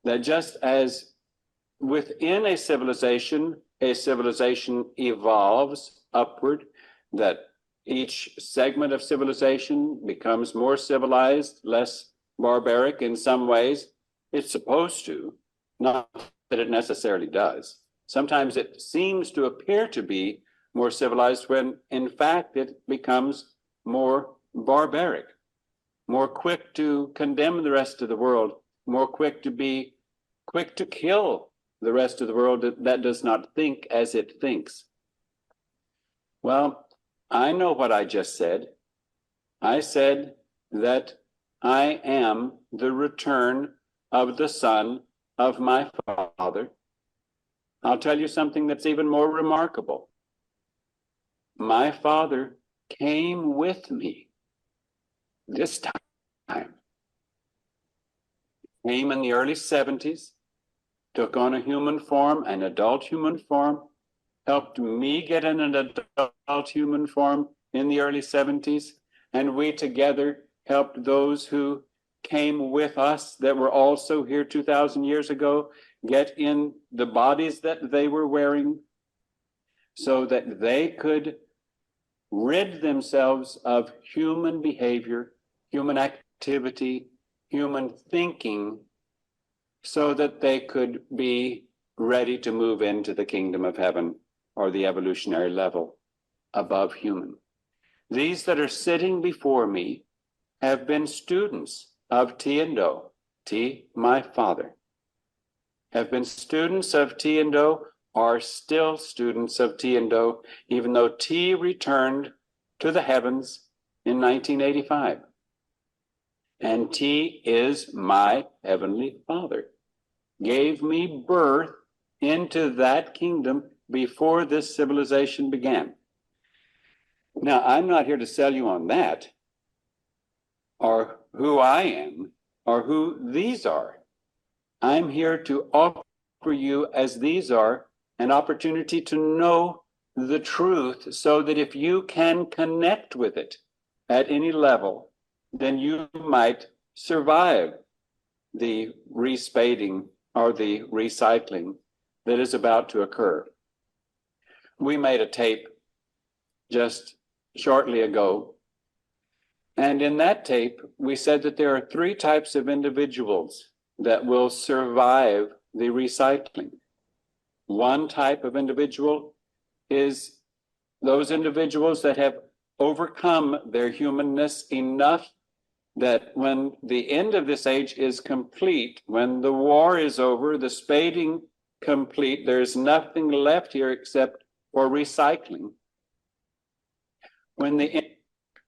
that just as within a civilization evolves upward, that each segment of civilization becomes more civilized, less barbaric in some ways. It's supposed to, not that it necessarily does. Sometimes it seems to appear to be more civilized when in fact it becomes more barbaric, more quick to condemn the rest of the world, more quick to kill the rest of the world that does not think as it thinks. Well, I know what I just said. I said that I am the return of the Son of my Father. I'll tell you something that's even more remarkable. My Father came with me this time. Came in the early 70s, took on a human form, an adult human form, helped me get in an adult human form in the early 70s, and we together helped those who came with us that were also here 2,000 years ago get in the bodies that they were wearing so that they could rid themselves of human behavior, human activity, human thinking, so that they could be ready to move into the kingdom of heaven, or the evolutionary level above human. These that are sitting before me have been students of T and Do. T, my father, have been students of T and Do, are still students of T and Do, even though T returned to the heavens in 1985. And T is my heavenly Father, gave me birth into that kingdom before this civilization began. Now, I'm not here to sell you on that, or who I am, or who these are. I'm here to offer you, as these are, an opportunity to know the truth so that if you can connect with it at any level, then you might survive the respading or the recycling that is about to occur. We made a tape just shortly ago, and in that tape, we said that there are 3 types of individuals that will survive the recycling. One type of individual is those individuals that have overcome their humanness enough that when the end of this age is complete, when the war is over, the spading complete, there's nothing left here except for recycling.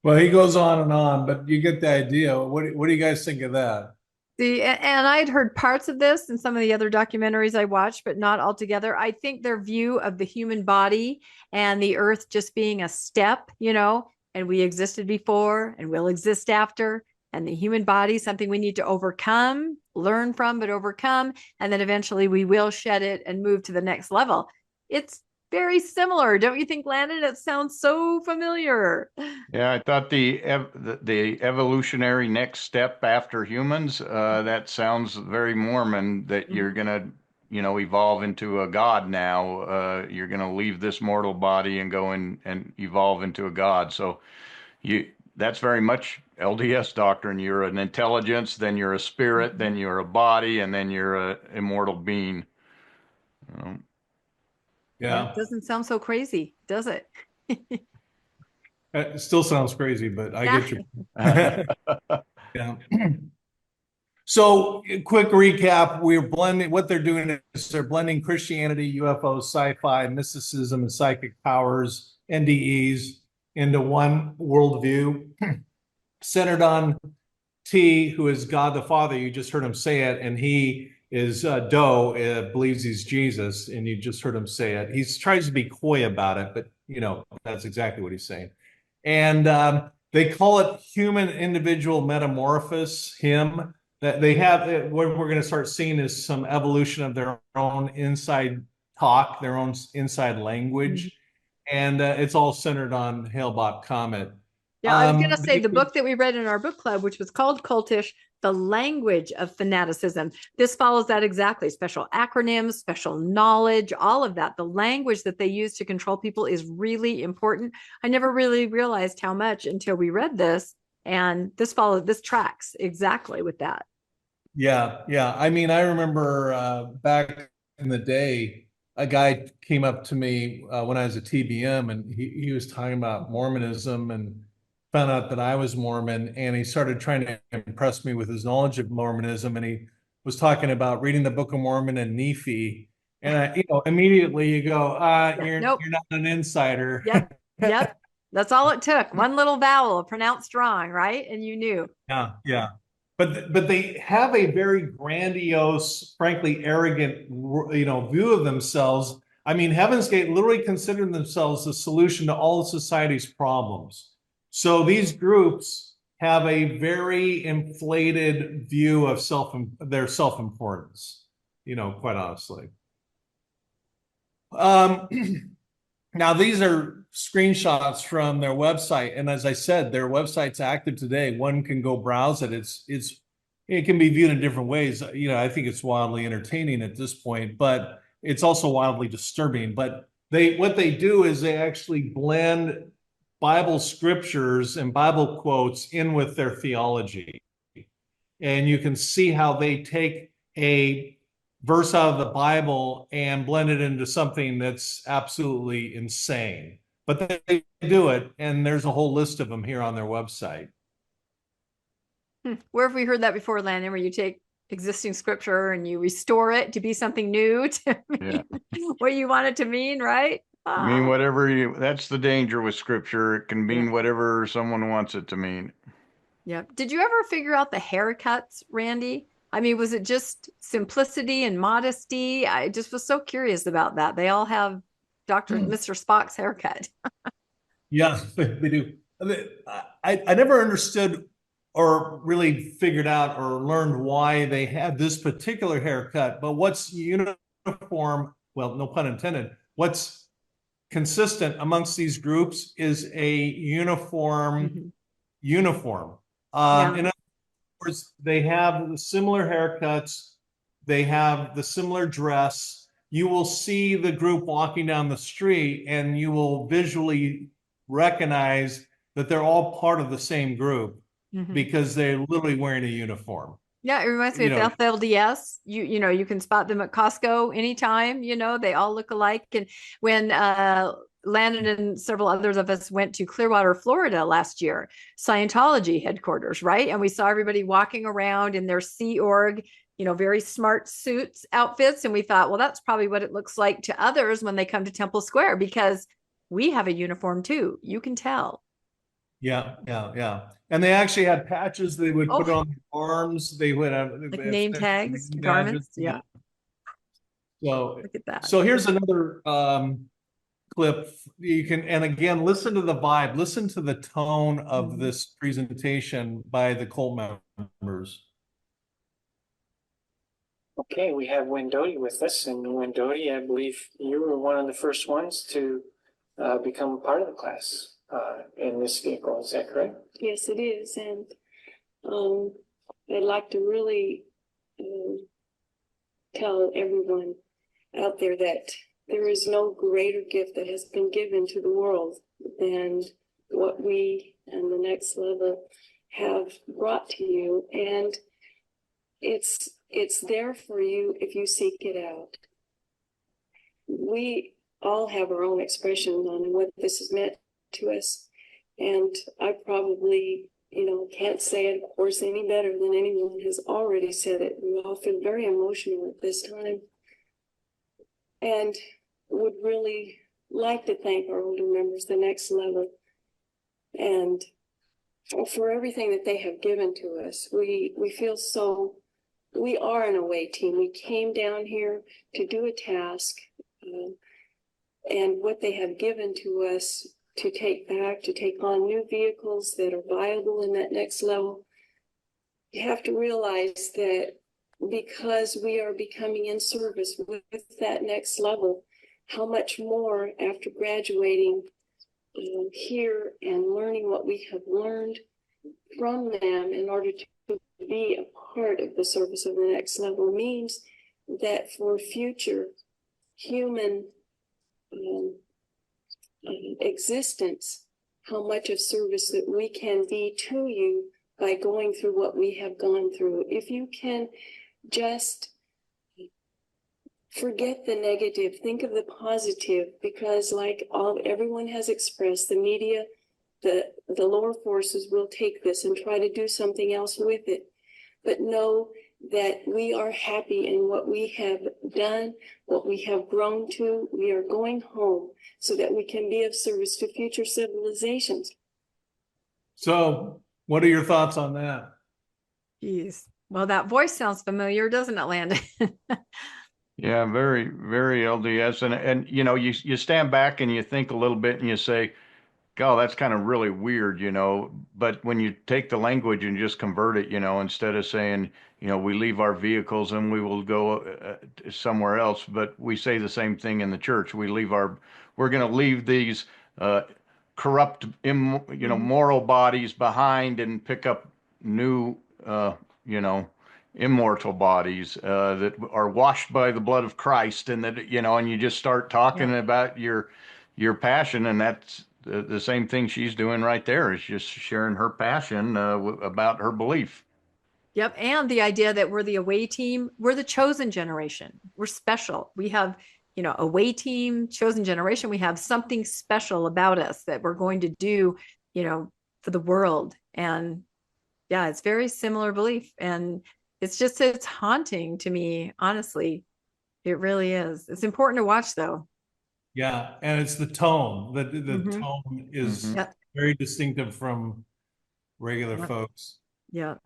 Well, he goes on, but you get the idea. What do you guys think of that? And I'd heard parts of this in some of the other documentaries I watched, but not altogether. I think their view of the human body and the earth just being a step, and we existed before and will exist after, and the human body, something we need to overcome, learn from, but overcome. And then eventually we will shed it and move to the next level. It's very similar. Don't you think, Landon? It sounds so familiar. Yeah, I thought the evolutionary next step after humans, that sounds very Mormon, that you're gonna, evolve into a god now. You're gonna leave this mortal body and go in and evolve into a god. So that's very much LDS doctrine. You're an intelligence, then you're a spirit, then you're a body, and then you're a immortal being. Yeah, it doesn't sound so crazy, does it? It still sounds crazy, but I get you. Yeah. So, quick recap: we're blending. What they're doing is they're blending Christianity, UFOs, sci-fi, mysticism, and psychic powers (NDEs) into one worldview, centered on T, who is God the Father. You just heard him say it, and he is Do, believes he's Jesus, and you just heard him say it. He tries to be coy about it, but that's exactly what he's saying. And they call it human individual metamorphosis, him. That they have, what we're going to start seeing is some evolution of their own inside talk, their own inside language. And it's all centered on Hale-Bopp Comet. Yeah, I was going to say the book that we read in our book club, which was called Cultish, The Language of Fanaticism. This follows that exactly. Special acronyms, special knowledge, all of that. The language that they use to control people is really important. I never really realized how much until we read this. And this tracks exactly with that. Yeah. I mean, I remember back in the day, a guy came up to me when I was at TBM, and he was talking about Mormonism and found out that I was Mormon, and he started trying to impress me with his knowledge of Mormonism, and he was talking about reading the Book of Mormon and Nephi, and immediately you go, you're not an insider. Yep. That's all it took. One little vowel pronounced wrong, right? And you knew. Yeah. But they have a very grandiose, frankly arrogant, view of themselves. I mean, Heaven's Gate literally considered themselves the solution to all of society's problems. So these groups have a very inflated view of their self-importance, quite honestly. Now, these are screenshots from their website, and as I said, their website's active today. One can go browse it. It can be viewed in different ways. I think it's wildly entertaining at this point, but it's also wildly disturbing. But what they do is they actually blend Bible scriptures and Bible quotes in with their theology, and you can see how they take a verse out of the Bible and blend it into something that's absolutely insane. But they do it, and there's a whole list of them here on their website. Where have we heard that before, Landon, where you take existing scripture and you restore it to be something new to mean what you want it to mean, right? I mean, that's the danger with scripture. It can mean whatever someone wants it to mean. Yeah. Did you ever figure out the haircuts, Randy? I mean, was it just simplicity and modesty? I just was so curious about that. They all have Mr. Spock's haircut. Yeah, they do. I never understood or really figured out or learned why they had this particular haircut, but what's uniform, well, no pun intended, what's consistent amongst these groups is a uniform uniform. Yeah. In other words, they have similar haircuts, they have the similar dress. You will see the group walking down the street and you will visually recognize that they're all part of the same group because they're literally wearing a uniform. Yeah, it reminds me You of know, FLDS. You can spot them at Costco anytime, they all look alike. And when Landon and several others of us went to Clearwater, Florida last year, Scientology headquarters, right? And we saw everybody walking around in their Sea Org, very smart suits, outfits. And we thought, well, that's probably what it looks like to others when they come to Temple Square, because we have a uniform too. You can tell. yeah. And they actually had patches they would put on their arms. They would have Like name tags, name garments. badges. Yeah. So, Look at that. so here's another clip. You can, and again, listen to the vibe, listen to the tone of this presentation by the cult members. Okay, we have Wendoti with us, and Wendoti, I believe you were one of the first ones to become part of the class in this vehicle. Is that correct? Yes, it is, and I'd like to really tell everyone out there that there is no greater gift that has been given to the world than what we and the next level have brought to you, and it's there for you if you seek it out. We all have our own expressions on what this has meant to us, and I probably can't say it, of course, any better than anyone has already said it. We all feel very emotional at this time, and would really like to thank our older members, the next level, and for everything that they have given to us. We feel so, we are an away team. We came down here to do a task, and what they have given to us to take back, to take on new vehicles that are viable in that next level. You have to realize that because we are becoming in service with that next level, how much more after graduating here and learning what we have learned from them in order to be a part of the service of the next level means that for future human existence, how much of service that we can be to you by going through what we have gone through. If you can just forget the negative, think of the positive, because like everyone has expressed, the media, the lower forces will take this and try to do something else with it. But know that we are happy in what we have done, what we have grown to. We are going home so that we can be of service to future civilizations. So what are your thoughts on that? Jeez. Well, that voice sounds familiar, doesn't it, Landon? Yeah, very, very LDS. And you stand back and you think a little bit and you say, God, that's kind of really weird, but when you take the language and just convert it, instead of saying, we leave our vehicles and we will go somewhere else, but we say the same thing in the church. We're going to leave these corrupt, moral bodies behind and pick up new, immortal bodies that are washed by the blood of Christ, and that, and you just start talking about your passion, and that's the same thing she's doing right there, is just sharing her passion about her belief. Yep. And the idea that we're the away team, we're the chosen generation. We're special. We have, away team, chosen generation. We have something special about us that we're going to do, for the world. And yeah, it's very similar belief. And it's haunting to me, honestly. It really is. It's important to watch, though. Yeah, and it's the tone. The tone is very distinctive from regular folks. Yeah.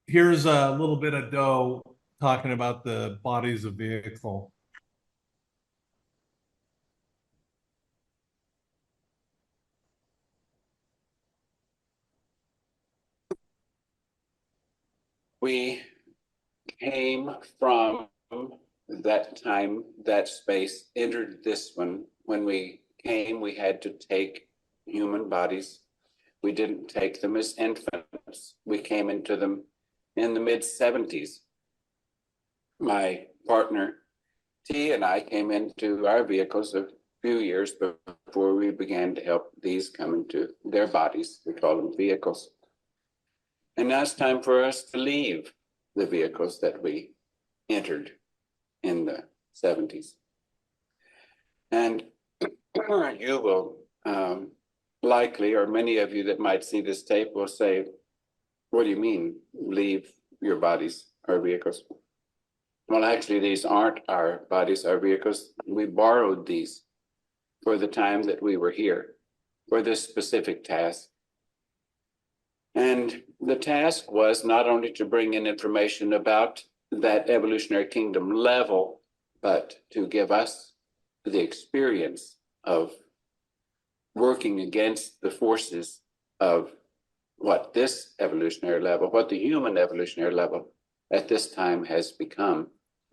Here's a little bit of Doe talking about the bodies of vehicle. we came from that time, that space, entered this one. When we came, we had to take human bodies. We didn't take them as infants. We came into them in the mid-70s. My partner, T, and I came into our vehicles a few years before we began to help these come into their bodies. We call them vehicles. And now it's time for us to leave the vehicles that we entered in the 70s. And you will likely, or many of you that might see this tape will say, what do you mean, leave your bodies, our vehicles? Well, actually, these aren't our bodies, our vehicles. We borrowed these for the time that we were here, for this specific task. And the task was not only to bring in information about that evolutionary kingdom level, but to give us the experience of working against the forces of what this evolutionary level, what the human evolutionary level at this time has become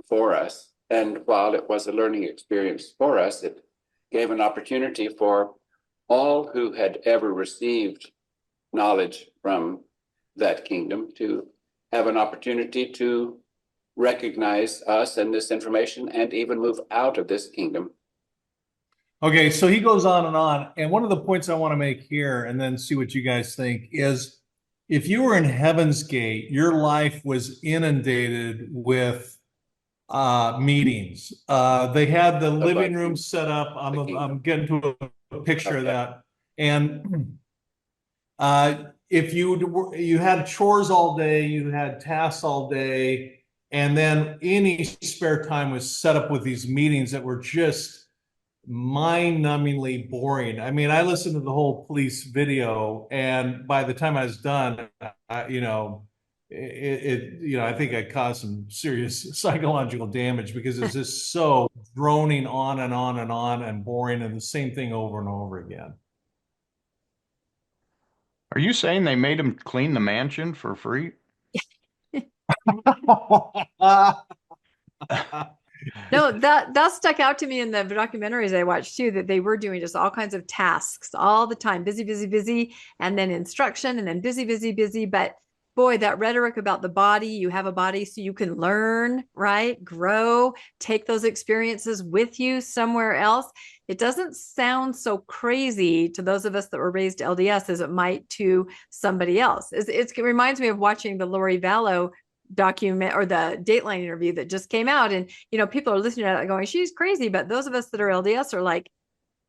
for us. And while it was a learning experience for us, it gave an opportunity for all who had ever received knowledge from that kingdom to have an opportunity to recognize us and this information and even move out of this kingdom. Okay, so he goes on. And one of the points I want to make here and then see what you guys think is if you were in Heaven's Gate, your life was inundated with meetings. They had the living room set up. I'm getting to a picture of that. And if you had chores all day, you had tasks all day, and then any spare time was set up with these meetings that were just mind-numbingly boring. I mean, I listened to the whole police video, and by the time I was done, I think I caused some serious psychological damage because it's just so droning on and on and on and boring and the same thing over and over again. Are you saying they made him clean the mansion for free? No, that stuck out to me in the documentaries I watched too, that they were doing just all kinds of tasks all the time, busy, busy, busy, and then instruction, and then busy, busy, busy. But boy, that rhetoric about the body, you have a body so you can learn, right? Grow, take those experiences with you somewhere else. It doesn't sound so crazy to those of us that were raised LDS as it might to somebody else. It reminds me of watching the Lori Vallow document or the Dateline interview that just came out, and people are listening to that going, she's crazy. But those of us that are LDS are like,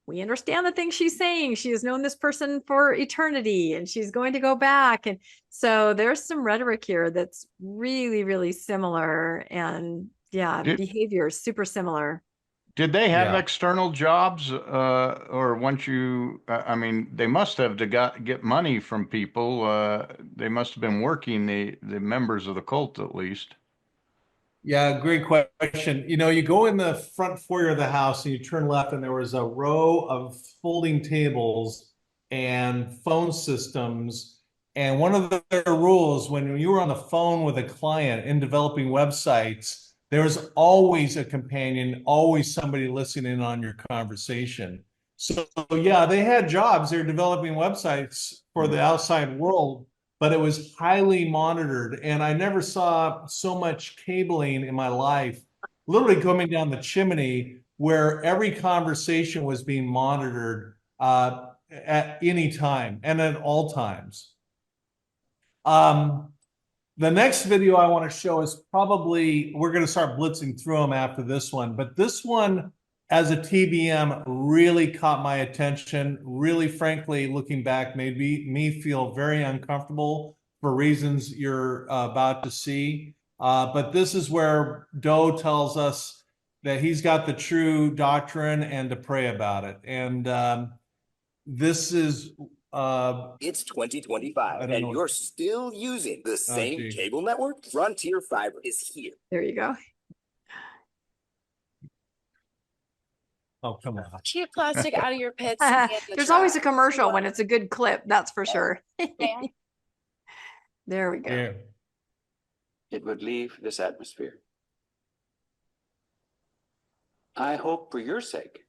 we understand the things she's saying. She has known this person for eternity and she's going to go back. And so there's some rhetoric here that's really, really similar, and behavior is super similar. Did they have external jobs, or once you? I mean, they must have to get money from people. They must have been working the members of the cult at least. Yeah, great question. You go in the front foyer of the house and you turn left, and there was a row of folding tables and phone systems. And one of their rules, when you were on the phone with a client in developing websites, there was always a companion, always somebody listening in on your conversation. So yeah, they had jobs. They were developing websites for the outside world, but it was highly monitored. And I never saw so much cabling in my life, literally coming down the chimney, where every conversation was being monitored at any time and at all times. The next video I want to show is probably, we're going to start blitzing through them after this one, but this one as a TBM really caught my attention. Really, frankly, looking back, made me feel very uncomfortable for reasons you're about to see. But this is where Doe tells us that he's got the true doctrine and to pray about it. And this is... it's 2025 and you're still using the same cable network. Frontier Fiber is here. There you go. Oh, come on. Cheap plastic out of your pits. There's always a commercial when it's a good clip, that's for sure. There we go. Yeah. it would leave this atmosphere. I hope for your sake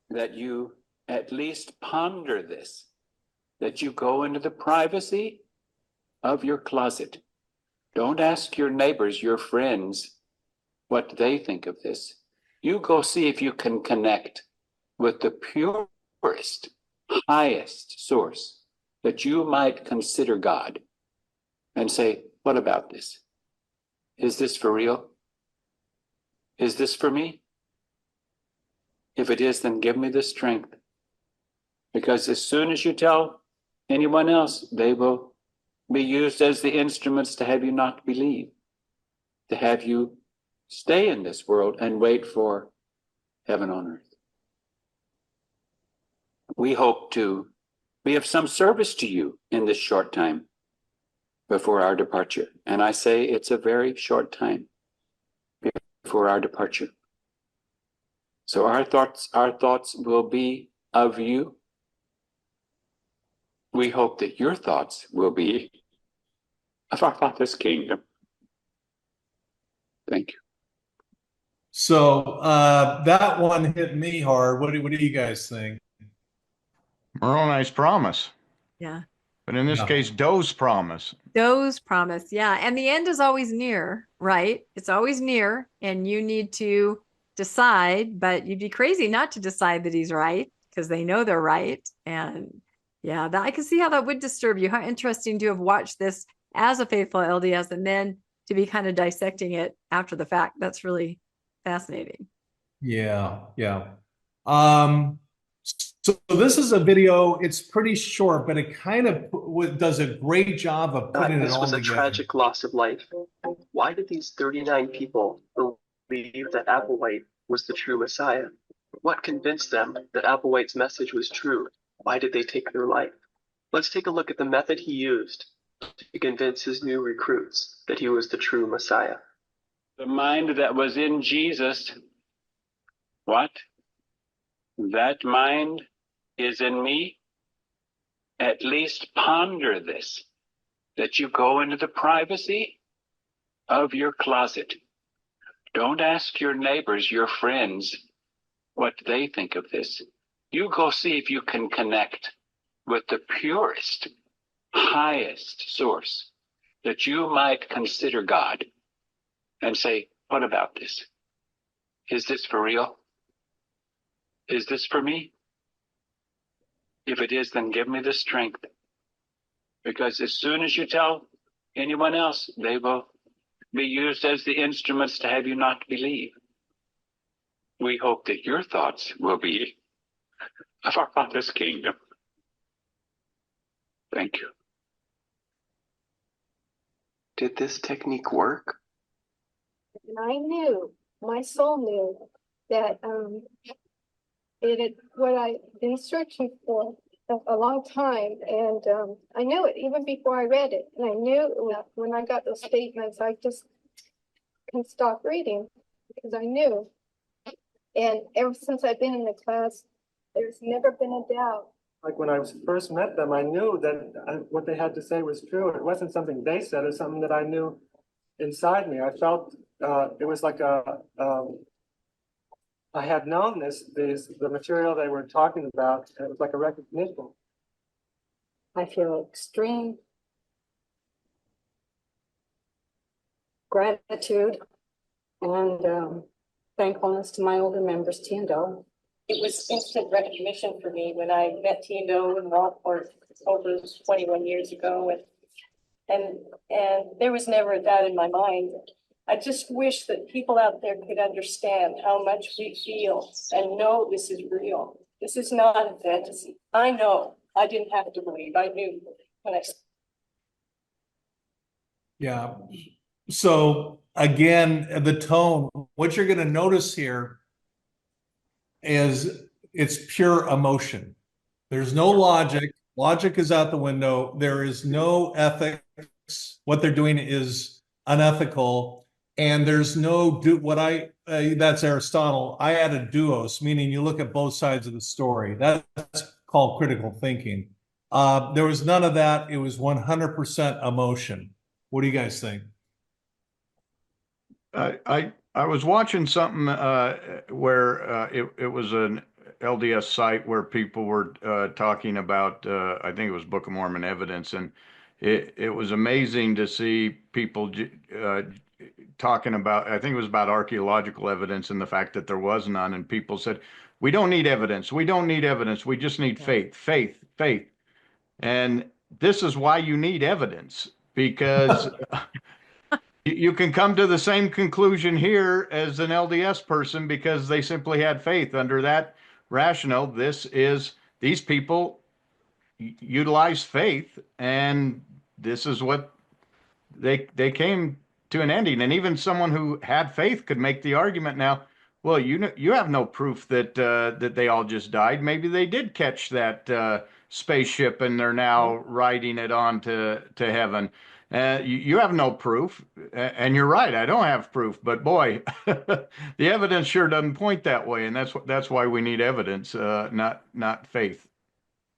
that you at least ponder this, that you go into the privacy of your closet. Don't ask your neighbors, your friends, what they think of this. You go see if you can connect with the purest, highest source that you might consider God and say, what about this? Is this for real? Is this for me? If it is, then give me the strength. Because as soon as you tell anyone else, they will be used as the instruments to have you not believe, to have you stay in this world and wait for heaven on earth. We hope to be of some service to you in this short time before our departure. And I say it's a very short time before our departure. So our thoughts will be of you. We hope that your thoughts will be of our Father's kingdom. Thank you. So that one hit me hard. What do you guys think? Moroni's promise. Yeah. But in this case, Doe's promise. Doe's promise. Yeah. And the end is always near, right? It's always near, and you need to decide, but you'd be crazy not to decide that he's right, because they know they're right. And yeah, that I can see how that would disturb you. How interesting to have watched this as a faithful LDS and then to be kind of dissecting it after the fact. That's really fascinating. Yeah, yeah. So this is a video. It's pretty short, but it kind of does a great job of putting it all together. This was a tragic loss of life. Why did these 39 people believe that Applewhite was the true Messiah? What convinced them that Applewhite's message was true? Why did they take their life? Let's take a look at the method he used to convince his new recruits that he was the true Messiah. The mind that was in Jesus, what? That mind is in me. At least ponder this, that you go into the privacy of your closet. Don't ask your neighbors, your friends, what they think of this. You go see if you can connect with the purest, highest source that you might consider God and say, what about this? Is this for real? Is this for me? If it is, then give me the strength. Because as soon as you tell anyone else, they will be used as the instruments to have you not believe. We hope that your thoughts will be of our Father's kingdom. Thank you. Did this technique work? And I knew, my soul knew that it had what I'd been searching for a long time, and I knew it even before I read it. And I knew when I got those statements, I just couldn't stop reading because I knew. And ever since I've been in the class, there's never been a doubt. Like when I first met them, I knew that what they had to say was true. It wasn't something they said, it was something that I knew inside me. I felt it was like I had known the material they were talking about, and it was like a recognition. I feel extreme gratitude and thankfulness to my older members, Tiendo. It was instant recognition for me when I met Tiendo in Walport over 21 years ago, and there was never a doubt in my mind. I just wish that people out there could understand how much we feel and know this is real. This is not a fantasy. I know. I didn't have to believe. I knew when I. Yeah. So again, the tone, what you're going to notice here is it's pure emotion. There's no logic. Logic is out the window. There is no ethics. What they're doing is unethical. And there's no that's Aristotle. I added duos, meaning you look at both sides of the story. That's called critical thinking. There was none of that. It was 100% emotion. What do you guys think? I was watching something where it was an LDS site where people were talking about I think it was Book of Mormon evidence, and it was amazing to see people talking about, I think it was about archaeological evidence and the fact that there was none, and people said, "We don't need evidence. We don't need evidence. We just need faith, faith, faith." And this is why you need evidence, because you can come to the same conclusion here as an LDS person because they simply had faith. Under that rationale, these people utilize faith, and this is what they came to an ending. And even someone who had faith could make the argument now, well, you have no proof that that they all just died. Maybe they did catch that spaceship and they're now riding it on to heaven. You have no proof, and you're right. I don't have proof, but boy, the evidence sure doesn't point that way, and that's why we need evidence, not faith.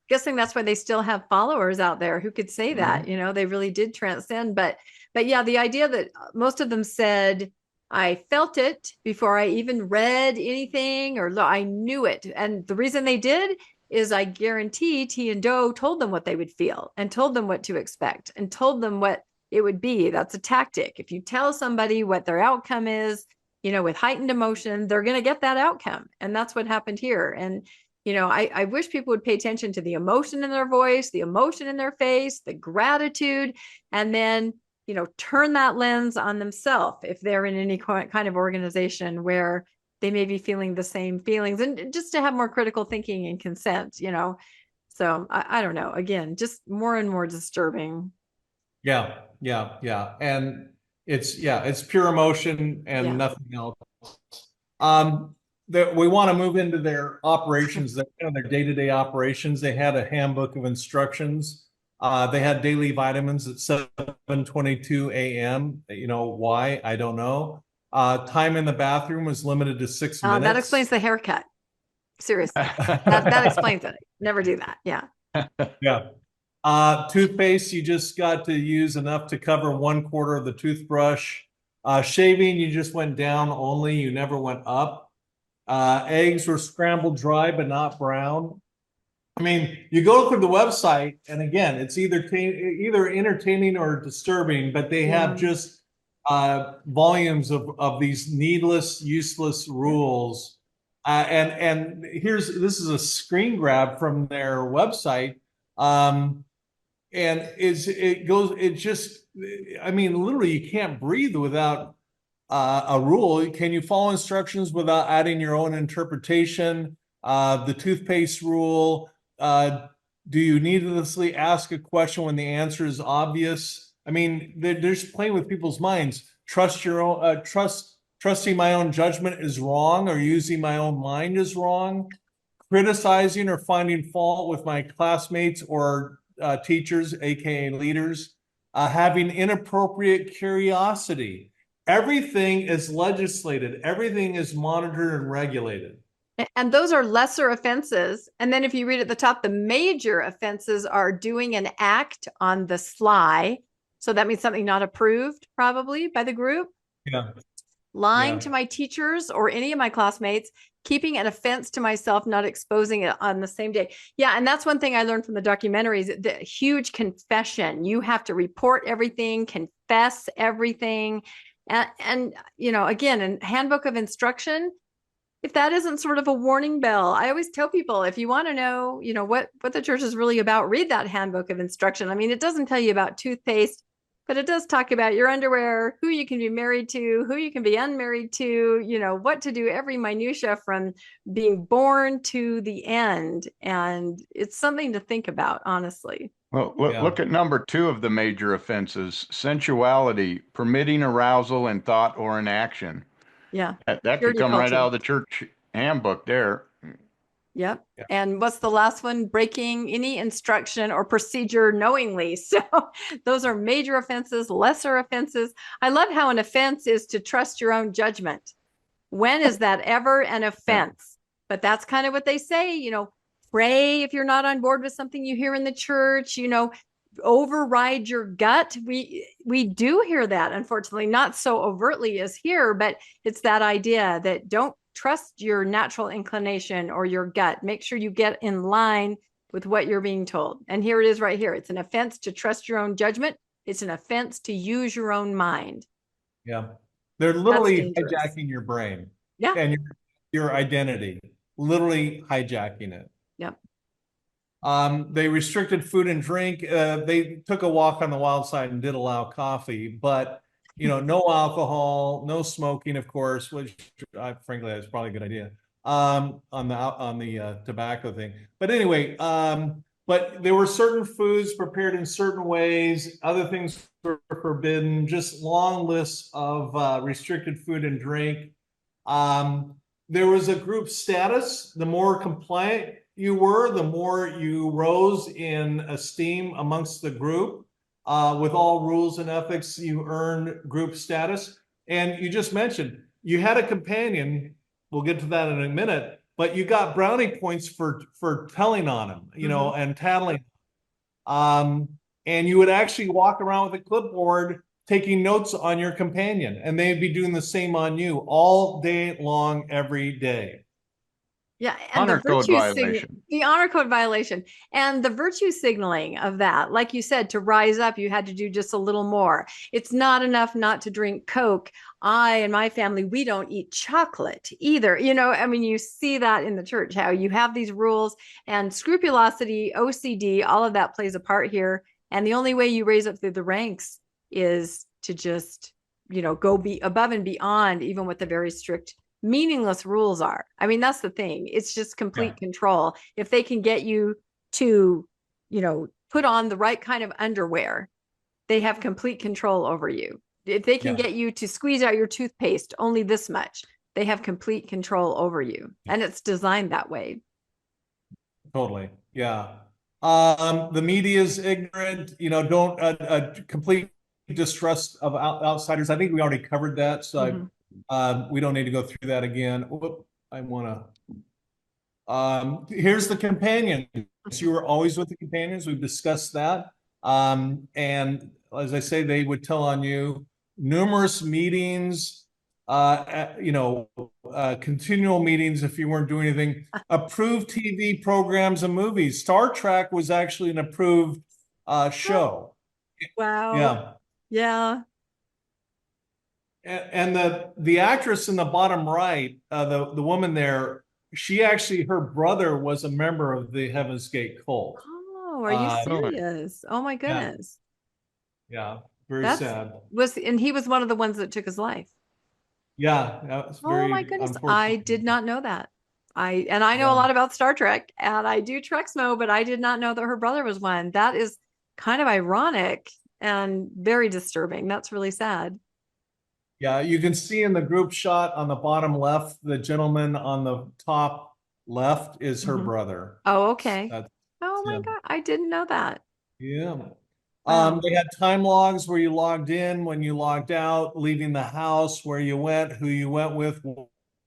Guessing that's why they still have followers out there who could say that, you know, they really did transcend. But yeah, the idea that most of them said, I felt it before I even read anything, or I knew it. And the reason they did is I guarantee T and Doe told them what they would feel and told them what to expect and told them what it would be. That's a tactic. If you tell somebody what their outcome is, you know, with heightened emotion, they're going to get that outcome. And that's what happened here. And you know, I wish people would pay attention to the emotion in their voice, the emotion in their face, the gratitude, and then, you know, turn that lens on themselves if they're in any kind of organization where they may be feeling the same feelings, and just to have more critical thinking and consent, you know. So I don't know. Again, just more and more disturbing. Yeah. And it's pure emotion and nothing else. That we want to move into their operations, their day-to-day operations. They had a handbook of instructions. They had daily vitamins at 7:22 a.m. You know why? I don't know. Time in the bathroom was limited to 6 minutes. That explains the haircut. Seriously, that explains it. Never do that. Yeah. Yeah. Toothpaste, you just got to use enough to cover 1/4 of the toothbrush. Shaving, you just went down only. You never went up. Eggs were scrambled dry, but not brown. I mean, you go through the website, and again, it's either entertaining or disturbing, but they have just volumes of these needless, useless rules. And this is a screen grab from their website. And I mean, literally, you can't breathe without a rule. Can you follow instructions without adding your own interpretation? The toothpaste rule. Do you needlessly ask a question when the answer is obvious? I mean, they're just playing with people's minds. Trusting my own judgment is wrong, or using my own mind is wrong. Criticizing or finding fault with my classmates or teachers, aka leaders. Having inappropriate curiosity. Everything is legislated. Everything is monitored and regulated. And those are lesser offenses. And then if you read at the top, the major offenses are doing an act on the sly. So that means something not approved, probably, by the group. Yeah. Lying to my teachers or any of my classmates, keeping an offense to myself, not exposing it on the same day. Yeah. And that's one thing I learned from the documentaries, the huge confession. You have to report everything, confess everything. And you know, again, in handbook of instruction, if that isn't sort of a warning bell, I always tell people, if you want to know, you know, what the church is really about, read that handbook of instruction. I mean, it doesn't tell you about toothpaste, but it does talk about your underwear, who you can be married to, who you can be unmarried to, you know, what to do, every minutia from being born to the end. And it's something to think about, honestly. Well, look at number 2 of the major offenses: sensuality, permitting arousal in thought or in action. Yeah. That could come right out of the church handbook there. Yep. And what's the last one? Breaking any instruction or procedure knowingly. So those are major offenses, lesser offenses. I love how an offense is to trust your own judgment. When is that ever an offense? But that's kind of what they say, you know, pray if you're not on board with something you hear in the church, you know, override your gut. We do hear that, unfortunately, not so overtly as here, but it's that idea that don't trust your natural inclination or your gut. Make sure you get in line with what you're being told. And here it is right here. It's an offense to trust your own judgment. It's an offense to use your own mind. Yeah. They're literally hijacking your brain. Yeah. And your identity, literally hijacking it. Yep. They restricted food and drink. They took a walk on the wild side and did allow coffee, but no alcohol, no smoking, of course, which frankly that's probably a good idea. On the tobacco thing, but anyway, but there were certain foods prepared in certain ways. Other things were forbidden. Just long lists of restricted food and drink. There was a group status. The more compliant you were, the more you rose in esteem amongst the group. With all rules and ethics, you earned group status. And you just mentioned you had a companion. We'll get to that in a minute. But you got brownie points for telling on him, and tattling. And you would actually walk around with a clipboard taking notes on your companion, and they'd be doing the same on you all day long, every day. Yeah, and honor code violation. The honor code violation and the virtue signaling of that. Like you said, to rise up, you had to do just a little more. It's not enough not to drink Coke. I and my family, we don't eat chocolate either. You see that in the church, how you have these rules, and scrupulosity, OCD, all of that plays a part here. And the only way you raise up through the ranks is to just, go be above and beyond, even what the very strict meaningless rules are. That's the thing. It's just complete control. If they can get you to, put on the right kind of underwear, they have complete control over you. If they can get you to squeeze out your toothpaste only this much, they have complete control over you. And it's designed that way. Totally. Yeah. The media is ignorant, don't complete distrust of outsiders. I think we already covered that. So we don't need to go through that again. Here's the companions. You were always with the companions. We've discussed that. And as I say, they would tell on you. Numerous meetings, continual meetings if you weren't doing anything. Approved TV programs and movies. Star Trek was actually an approved show. Wow. Yeah. Yeah. And the actress in the bottom right, the woman there, her brother was a member of the Heaven's Gate cult. Oh, are you serious? Oh my goodness. Yeah, very sad. And he was one of the ones that took his life. Yeah, that was very. Oh my goodness, I did not know that. I know a lot about Star Trek, and I do Trexmo, but I did not know that her brother was one. That is kind of ironic and very disturbing. That's really sad. Yeah, you can see in the group shot on the bottom left, the gentleman on the top left is her brother. Oh, okay. Oh my God, I didn't know that. Yeah. They had time logs where you logged in, when you logged out, leaving the house, where you went, who you went with,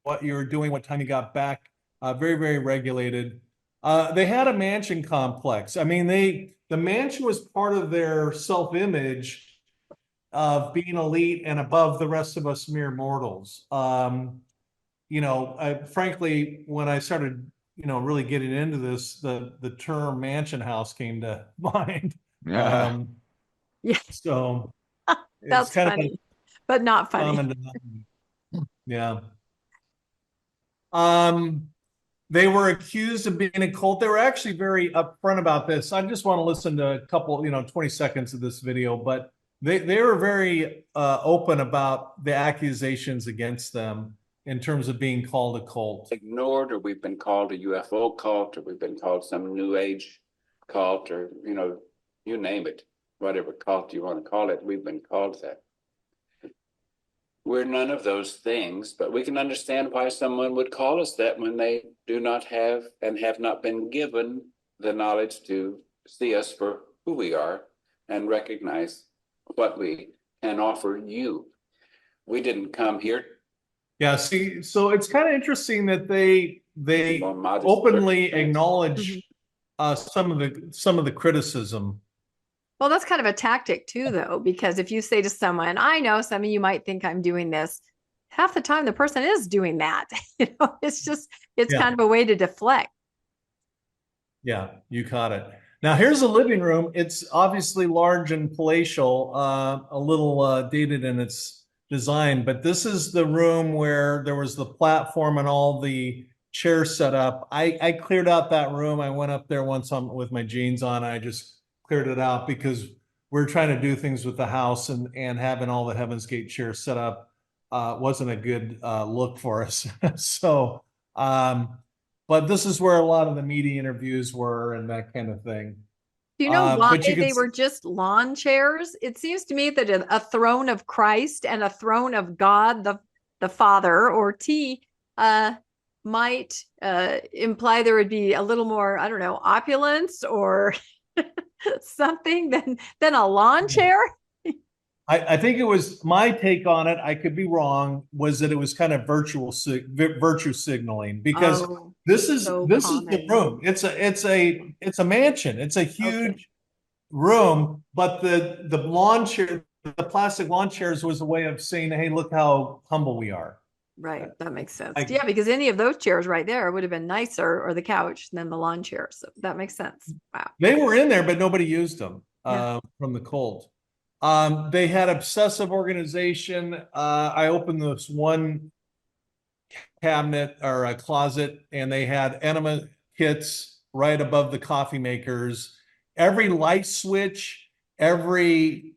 what you were doing, what time you got back. Very, very regulated. They had a mansion complex. The mansion was part of their self-image of being elite and above the rest of us mere mortals. Frankly, when I started, really getting into this, the term mansion house came to mind. Yeah. So that's kind funny, but not funny. Yeah. They were accused of being a cult. They were actually very upfront about this. I just want to listen to a couple, 20 seconds of this video, but they were very open about the accusations against them in terms of being called a cult. Ignored, or we've been called a UFO cult, or we've been called some New Age cult, or, you name it, whatever cult you want to call it, we've been called that. We're none of those things, but we can understand why someone would call us that when they do not have and have not been given the knowledge to see us for who we are and recognize what we can offer you. We didn't come here. Yeah, see, so it's kind of interesting that they openly acknowledge some of the criticism Well, that's kind of a tactic too, though, because if you say to someone, I know some of you might think I'm doing this, half the time the person is doing that. It's Yeah. kind of a way to deflect. Yeah, you caught it. Now here's the living room. It's obviously large and palatial, a little dated in its design, but this is the room where there was the platform and all the chairs set up. I cleared out that room. I went up there once with my jeans on. I just cleared it out because we're trying to do things with the house, and having all the Heaven's Gate chairs set up wasn't a good look for us. So, but this is where a lot of the media interviews were and that kind of thing. Do you know why but you they were just lawn chairs? It seems to me that a throne of Christ and a throne of God, the Father, or T, might imply there would be a little more, I don't know, opulence or something than a lawn chair. I think it was, my take on it, I could be wrong, was that it was kind of virtue signaling, because this is the room. It's a mansion. It's a huge room, but the lawn chair, the plastic lawn chairs was a way of saying, hey, look how humble we are. Right. That makes sense. Yeah, because any of those chairs right there would have been nicer, or the couch, than the lawn chair. So that makes sense. Wow. They were in there, but nobody used them from the cult. They had obsessive organization. I opened this one cabinet or a closet, and they had enema kits right above the coffee makers. Every light switch, every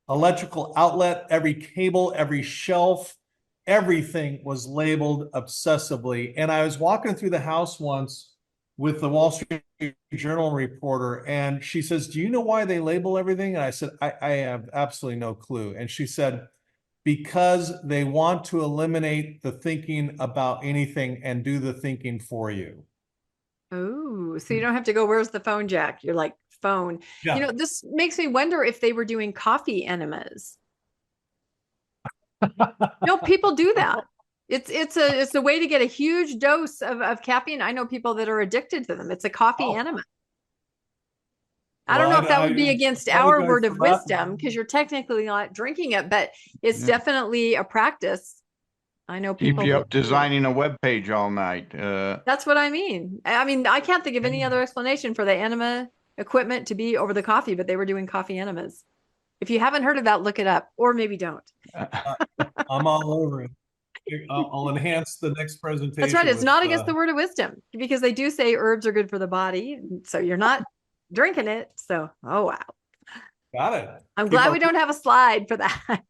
electrical outlet, every cable, every shelf, everything was labeled obsessively. And I was walking through the house once with the Wall Street Journal reporter, and she says, do you know why they label everything? And I said, I have absolutely no clue. And she said, because they want to eliminate the thinking about anything and do the thinking for you. Oh, so you don't have to go, where's the phone jack? You're like, phone. Yeah. This makes me wonder if they were doing coffee enemas. No, people do that. It's a way to get a huge dose of caffeine. I know people that are addicted to them. It's a coffee enema. I don't know if that would be against our word of wisdom, because you're technically not drinking it, but it's definitely a practice. I know people keep you up designing a web page all night. That's what I mean. I can't think of any other explanation for the enema equipment to be over the coffee, but they were doing coffee enemas. If you haven't heard of that, look it up, or maybe don't. I'm all over it. I'll enhance the next presentation. That's right. It's not against the word of wisdom, because they do say herbs are good for the body. So you're not drinking it. So, oh, wow. Got it. I'm glad we don't have a slide for that.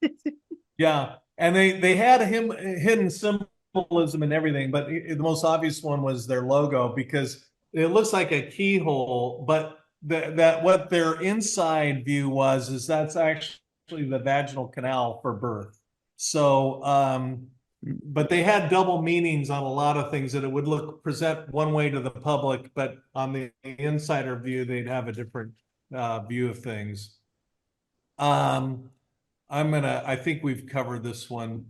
Yeah. And they had hidden symbolism and everything, but the most obvious one was their logo, because it looks like a keyhole, but that what their inside view is that's actually the vaginal canal for birth. So, but they had double meanings on a lot of things, that it would present one way to the public, but on the insider view, they'd have a different view of things. I think we've covered this one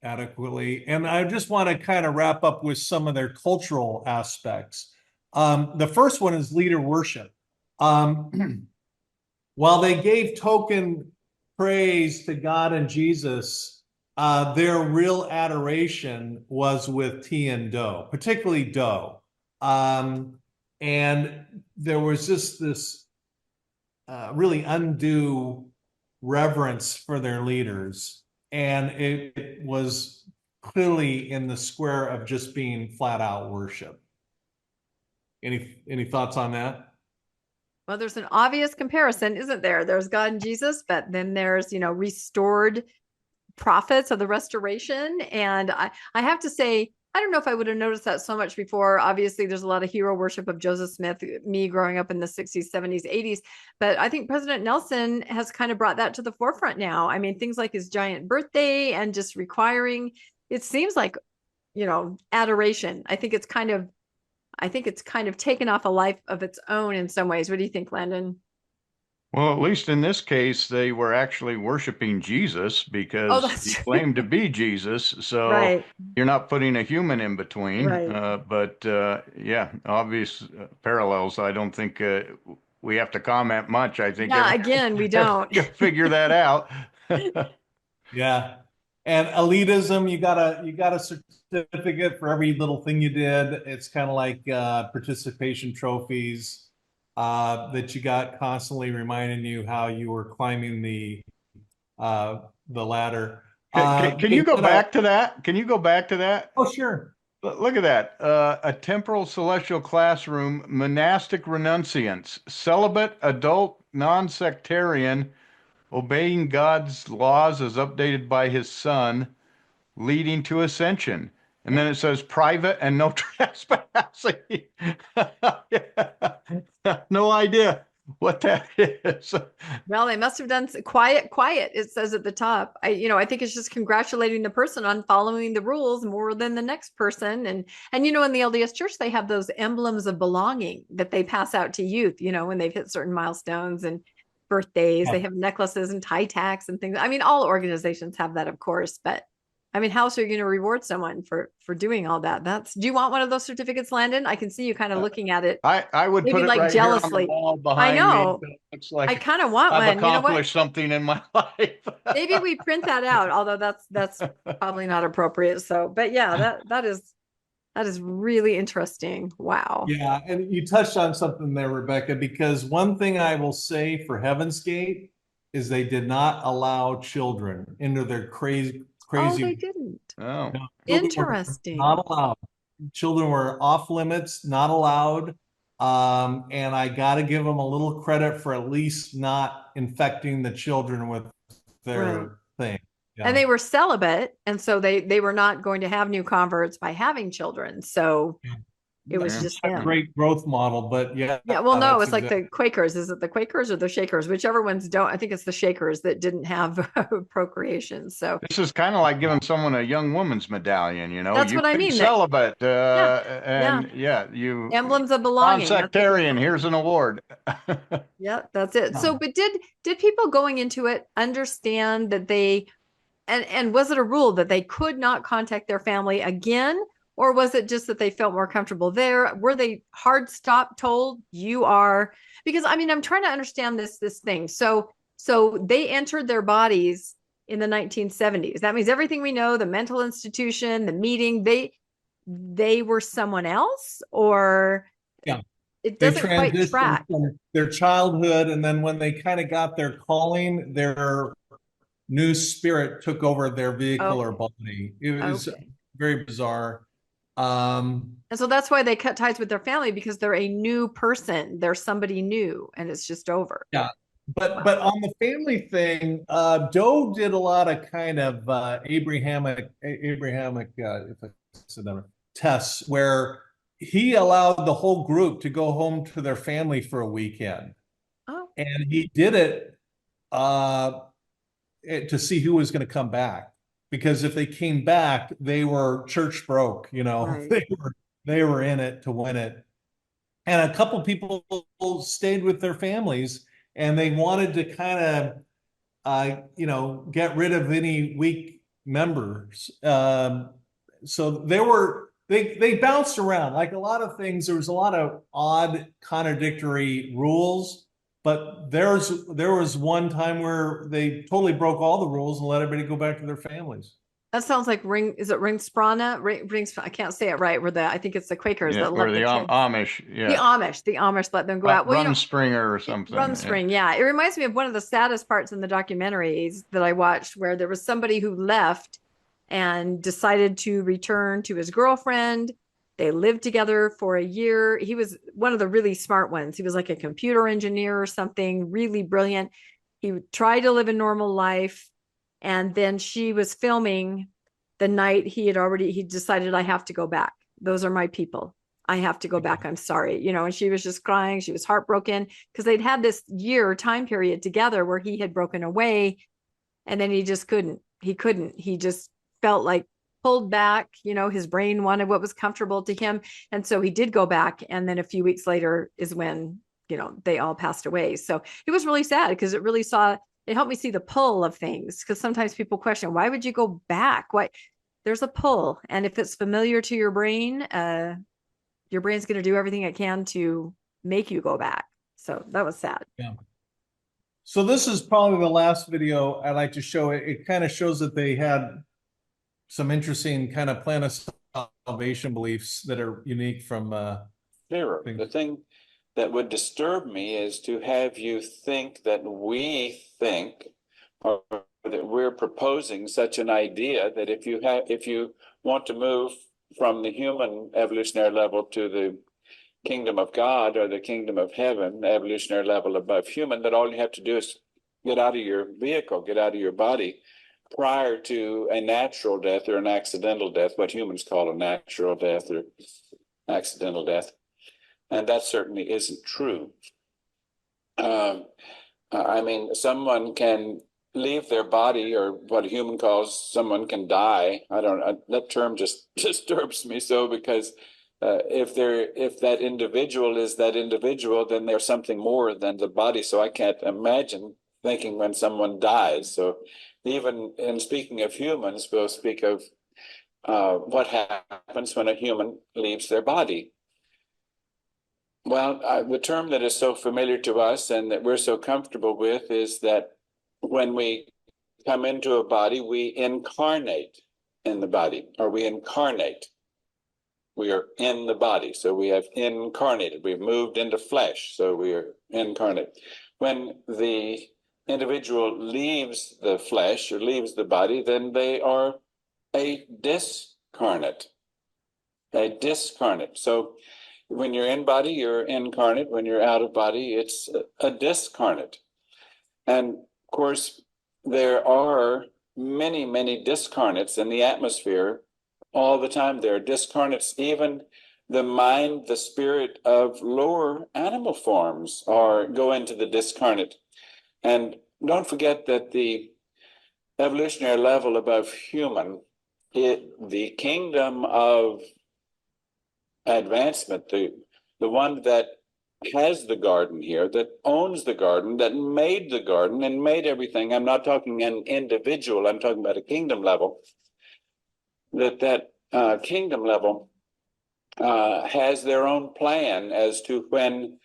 adequately. And I just want to kind of wrap up with some of their cultural aspects. The first one is leader worship. While they gave token praise to God and Jesus, their real adoration was with T and Do, particularly Do. And there was just this really undue reverence for their leaders. And it was clearly in the square of just being flat out worship. Any thoughts on that? Well, there's an obvious comparison, isn't there? There's God and Jesus, but then there's, restored prophets of the restoration. And I have to say, I don't know if I would have noticed that so much before. Obviously, there's a lot of hero worship of Joseph Smith, me growing up in the 60s, 70s, 80s. But I think President Nelson has kind of brought that to the forefront now. I mean, things like his giant birthday and just requiring, it seems like, adoration. I think it's kind of taken off a life of its own in some ways. What do you think, Landon? Well, at least in this case, they were actually worshiping Jesus, because he claimed to be Jesus. So you're not putting a human in between. But yeah, obvious parallels. I don't think we have to comment much. I think. Yeah, again, we don't. Figure that out. Yeah. And elitism, you got a certificate for every little thing you did. It's kind of like participation trophies that you got constantly reminding you how you were climbing the ladder. Can you go back to that? Can you go back to that? Oh, sure. Look at that. A temporal celestial classroom, monastic renunciants, celibate, adult, non-sectarian, obeying God's laws as updated by his son, leading to ascension. And then it says private and no trespassing. No idea what that is. Well, they must have done quiet. It says at the top. I think it's just congratulating the person on following the rules more than the next person. And in the LDS Church, they have those emblems of belonging that they pass out to youth. When they've hit certain milestones and birthdays, they have necklaces and tie tacks and things. I mean, all organizations have that, of course, but how else are you going to reward someone for doing all that? Do you want one of those certificates, Landon? I can see you kind of looking at it. I would maybe put it like right jealously. Here on the wall behind I know. me. It looks like I kind of want I've one. accomplished something in my life. Maybe we print that out, although that's probably not appropriate. So, but yeah, that is really interesting. Wow. Yeah, and you touched on something there, Rebecca, because one thing I will say for Heaven's Gate is they did not allow children into their crazy. Oh, they didn't. Oh, No, interesting. Not allowed. Children were off limits, not allowed. And I got to give them a little credit for at least not infecting the children with their thing. Yeah. And they were celibate, and so they were not going to have new converts by having children. So it was just a great growth model, but yeah. Yeah, well, no, it's like the Quakers. Is it the Quakers or the Shakers? Whichever ones don't. I think it's the Shakers that didn't have procreation. So this is kind of like giving someone a young woman's medallion. That's what I mean. Celibate, you emblems of belonging. Non-sectarian. Here's an award. Yeah, that's it. So, but did people going into it understand that they, and was it a rule that they could not contact their family again? Or was it just that they felt more comfortable there? Were they hard stop told you are? Because I'm trying to understand this thing. So they entered their bodies in the 1970s. That means everything we know, the mental institution, the meeting, they were someone else, or it doesn't quite track. From their childhood, and then when they kind of got their calling, their new spirit took over their vehicle or body. It was very bizarre. And so that's why they cut ties with their family, because they're a new person. They're somebody new, and it's just over. Yeah. But on the family thing, Doe did a lot of kind of Abrahamic tests where he allowed the whole group to go home to their family for a weekend. Oh. And he did it to see who was going to come back. Because if they came back, they were church broke, Right. They were in it to win it. And a couple people stayed with their families, and they wanted to kind of, get rid of any weak members. So they bounced around like a lot of things. There was a lot of odd, contradictory rules. But there was one time where they totally broke all the rules and let everybody go back to their families. That sounds like is it Ringsprana? I can't say it right. I think it's the Quakers that let the Amish. Yeah. The Amish let them go out. Well, Rumspringer or something. Rumspring, yeah. It reminds me of one of the saddest parts in the documentaries that I watched, where there was somebody who left and decided to return to his girlfriend. They lived together for a year. He was one of the really smart ones. He was like a computer engineer or something, really brilliant. He tried to live a normal life. And then she was filming the night he decided, I have to go back. Those are my people. I have to go back. I'm sorry. And she was just crying. She was heartbroken because they'd had this year time period together where he had broken away, and then he just couldn't. He just felt like pulled back, his brain wanted what was comfortable to him. And so he did go back. And then a few weeks later is when, they all passed away. So it was really sad, because it helped me see the pull of things. Because sometimes people question, why would you go back? Why? There's a pull. And if it's familiar to your brain's going to do everything it can to make you go back. So that was sad. Yeah. So this is probably the last video I'd like to show. It kind of shows that they had some interesting kind of plan of salvation beliefs that are unique from clearer. The thing that would disturb me is to have you think that we think, or that we're proposing such an idea that if you want to move from the human evolutionary level to the kingdom of God or the kingdom of heaven, the evolutionary level above human, that all you have to do is get out of your vehicle, get out of your body prior to a natural death or an accidental death, what humans call a natural death or accidental death. And that certainly isn't true. I mean, someone can leave their body, or what a human calls someone can die. I don't. That term just disturbs me so, because if that individual is that individual, then they're something more than the body. So I can't imagine thinking when someone dies. So even in speaking of humans, we'll speak of what happens when a human leaves their body. Well, the term that is so familiar to us and that we're so comfortable with is that when we come into a body, we incarnate in the body, or we incarnate. We are in the body, so we have incarnated. We've moved into flesh, so we are incarnate. When the individual leaves the flesh or leaves the body, then they are a discarnate. A discarnate. So when you're in body, you're incarnate. When you're out of body, it's a discarnate. And of course, there are many, many discarnates in the atmosphere all the time. There are discarnates, even the mind, the spirit of lower animal forms go into the discarnate. And don't forget that the evolutionary level above human, the kingdom of advancement, the one that has the garden here, that owns the garden, that made the garden and made everything. I'm not talking an individual, I'm talking about a kingdom level. That kingdom level has their own plan as to when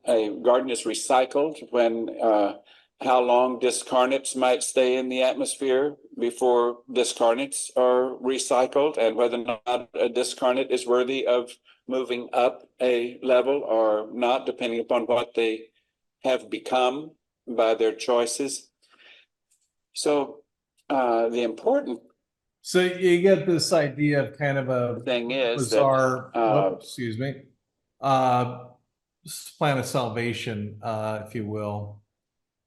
a garden is recycled, when how long discarnates might stay in the atmosphere before discarnates are recycled, and whether or not a discarnate is worthy of moving up a level or not, depending upon what they have become by their choices. So the important So you get this idea of kind of a thing is bizarre, that, excuse me, plan of salvation, if you will.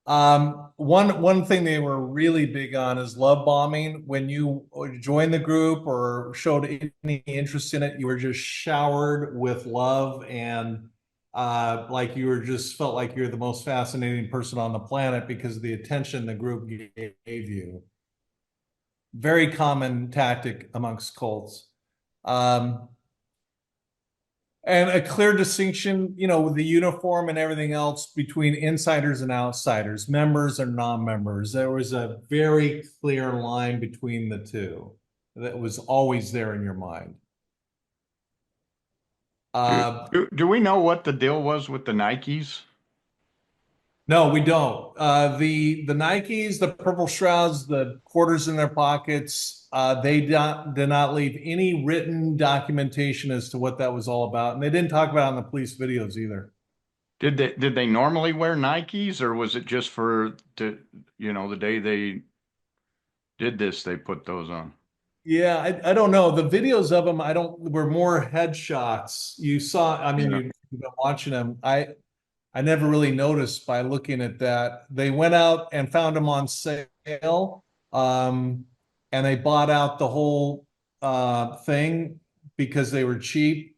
One thing they were really big on is love bombing. When you joined the group or showed any interest in it, you were just showered with love, and like you were just felt like you're the most fascinating person on the planet because of the attention the group gave you. Very common tactic amongst cults. And a clear distinction, with the uniform and everything else between insiders and outsiders, members and non-members. There was a very clear line between the two that was always there in your mind. Do we know what the deal was with the Nikes? No, we don't. The Nikes, the purple shrouds, the quarters in their pockets, they did not leave any written documentation as to what that was all about, and they didn't talk about it on the police videos either. Did they normally wear Nikes, or was it just the day they did this, they put those on? Yeah, I don't know. The videos of them, were more headshots. You saw, I mean, you've been watching them. I never really noticed by looking at that. They went out and found them on sale, and they bought out the whole thing because they were cheap.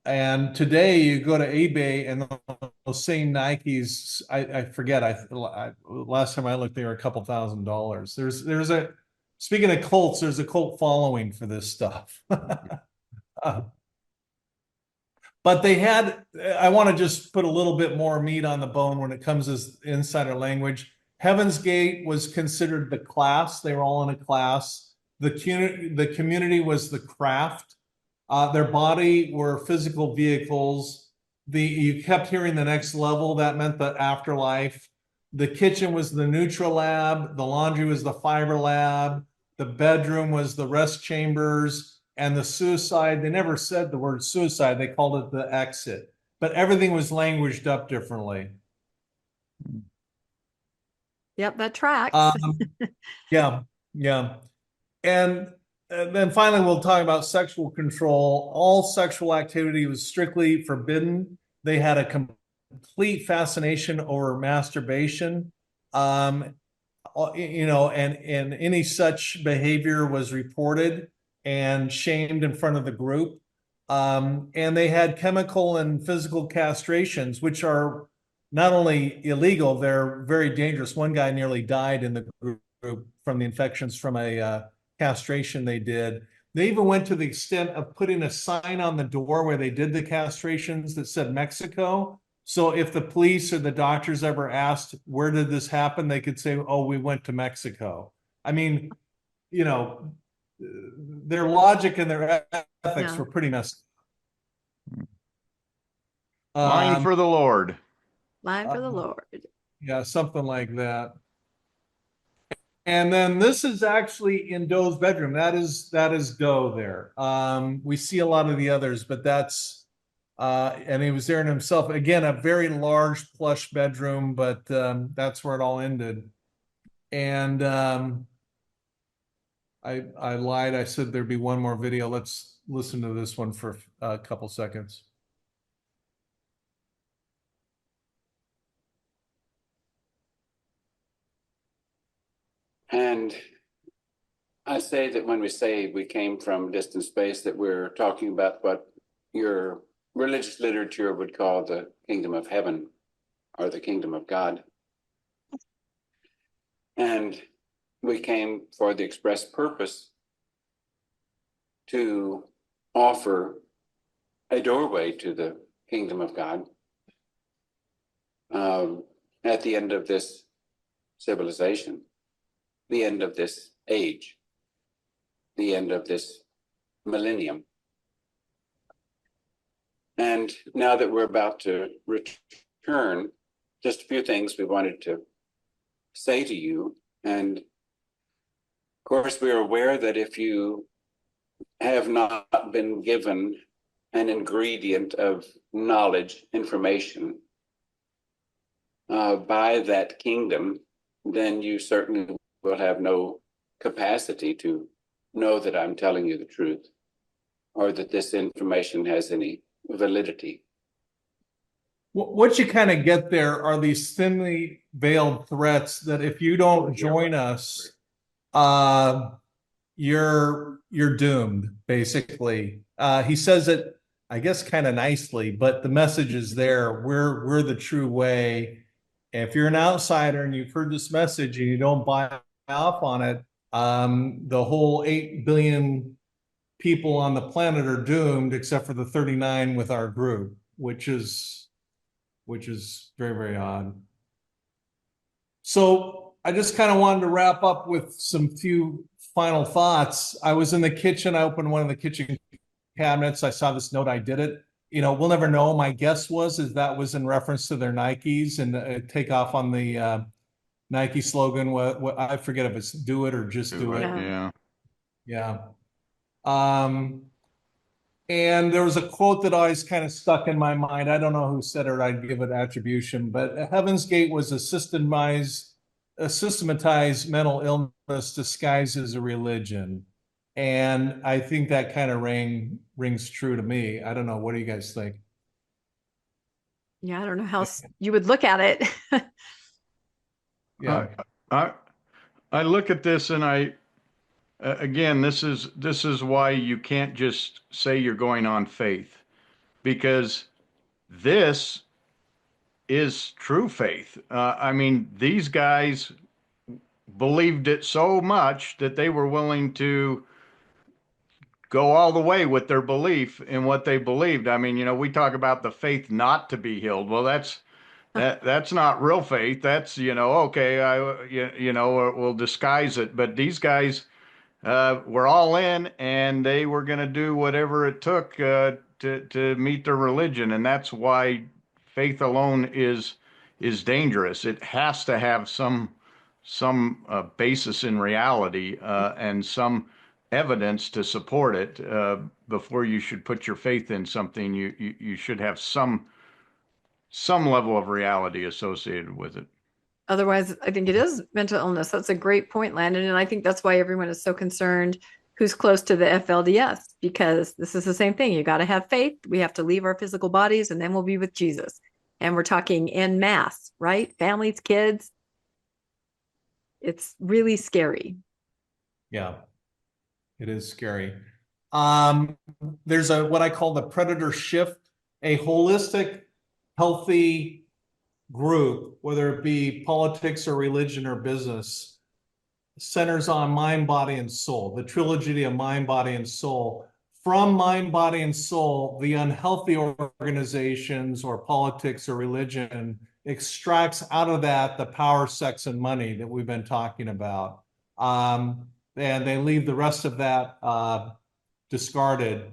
And today you go to eBay and those same Nikes, I forget, last time I looked, they were a couple $1,000s. Speaking of cults, there's a cult following for this stuff. But I want to just put a little bit more meat on the bone when it comes to insider language. Heaven's Gate was considered the class. They were all in a class. The community was the craft. Their body were physical vehicles. you kept hearing the next level. That meant the afterlife. The kitchen was the neutral lab. The laundry was the fiber lab. The bedroom was the rest chambers. And the suicide, they never said the word suicide. They called it the exit. But everything was languaged up differently. Yep, that tracks. Yeah. And then finally, we'll talk about sexual control. All sexual activity was strictly forbidden. They had a complete fascination over masturbation. And any such behavior was reported and shamed in front of the group. And they had chemical and physical castrations, which are not only illegal, they're very dangerous. One guy nearly died in the group from the infections from a castration they did. They even went to the extent of putting a sign on the door where they did the castrations that said Mexico. So if the police or the doctors ever asked, where did this happen? They could say, oh, we went to Mexico. I mean, their logic and their ethics were pretty messed up. Line for the Lord. Line for the Lord. Yeah, something like that. And then this is actually in Doe's bedroom. That is Doe there. We see a lot of the others, but that's and he was there in himself. Again, a very large plush bedroom, but that's where it all ended. And I lied. I said there'd be one more video. Let's listen to this one for a couple seconds. And I say that when we say we came from distant space, that we're talking about what your religious literature would call the kingdom of heaven or the kingdom of God. And we came for the express purpose to offer a doorway to the kingdom of God at the end of this civilization, the end of this age, the end of this millennium. And now that we're about to return, just a few things we wanted to say to you. And of course, we're aware that if you have not been given an ingredient of knowledge, information by that kingdom, then you certainly will have no capacity to know that I'm telling you the truth or that this information has any validity. What you kind of get there are these thinly veiled threats that if you don't join us, you're doomed, basically. He says it, I guess, kind of nicely, but the message is there. We're the true way. If you're an outsider and you've heard this message and you don't buy off on it, the whole 8 billion people on the planet are doomed, except for the 39 with our group, which is very, very odd. So I just kind of wanted to wrap up with some few final thoughts. I was in the kitchen. I opened one of the kitchen cabinets. I saw this note. I did it. We'll never know. My guess was that was in reference to their Nikes and take off on the Nike slogan. What I forget if it's do it or just do it. Yeah. And there was a quote that always kind of stuck in my mind. I don't know who said it. I'd give it attribution, but Heaven's Gate was a systematized mental illness disguised as a religion. And I think that kind of rings true to me. I don't know. What do you guys think? Yeah, I don't know how you would look at it. Yeah. I look at this and again, this is why you can't just say you're going on faith, because this is true faith. I mean, these guys believed it so much that they were willing to go all the way with their belief in what they believed. I mean, we talk about the faith not to be healed. Well, that's not real faith. That's, okay, we'll disguise it. But these guys were all in, and they were going to do whatever it took to meet their religion, and that's why faith alone is dangerous. It has to have some basis in reality and some evidence to support it before you should put your faith in something. You should have some level of reality associated with it. Otherwise, I think it is mental illness. That's a great point, Landon. And I think that's why everyone is so concerned who's close to the FLDS, because this is the same thing. You got to have faith. We have to leave our physical bodies and then we'll be with Jesus. And we're talking en masse, right? Families, kids. It's really scary. Yeah, it is scary. There's what I call the predator shift, a holistic, healthy group, whether it be politics or religion or business, centers on mind, body, and soul, the trilogy of mind, body, and soul. From mind, body, and soul, the unhealthy organizations or politics or religion extracts out of that the power, sex, and money that we've been talking about. And they leave the rest of that discarded.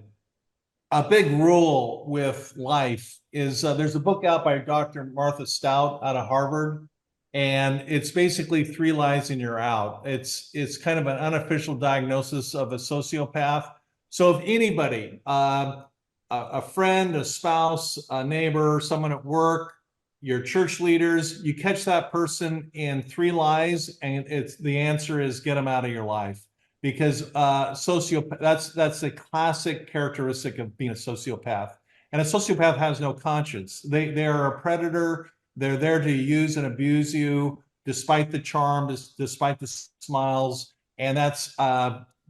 A big rule with life is there's a book out by Dr. Martha Stout out of Harvard, and it's basically 3 lies and you're out. It's kind of an unofficial diagnosis of a sociopath. So if anybody, a friend, a spouse, a neighbor, someone at work, your church leaders, you catch that person in 3 lies, and the answer is get them out of your life. Because sociopath, that's a classic characteristic of being a sociopath. And a sociopath has no conscience. They are a predator. They're there to use and abuse you, despite the charm, despite the smiles. And that's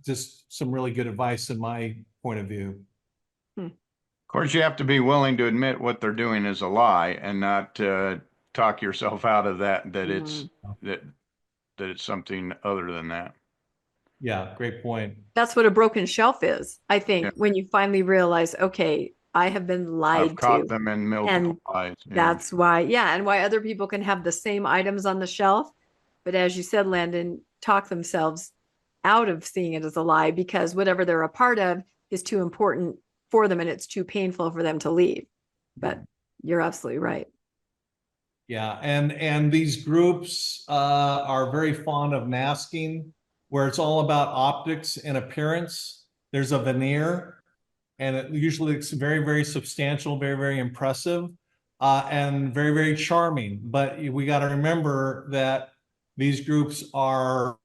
just some really good advice in my point of view. Of course, you have to be willing to admit what they're doing is a lie, and not talk yourself out of that it's something other than that. Yeah, great point. That's what a broken shelf is. I think when you finally realize, okay, I have been lied I've caught to. them in multiple lies. That's why, and why other people can have the same items on the shelf. But as you said, Landon, talk themselves out of seeing it as a lie because whatever they're a part of is too important for them and it's too painful for them to leave. But you're absolutely right. Yeah, and these groups are very fond of masking, where it's all about optics and appearance. There's a veneer, and it usually looks very, very substantial, very, very impressive, and very, very charming. But we got to remember that these groups are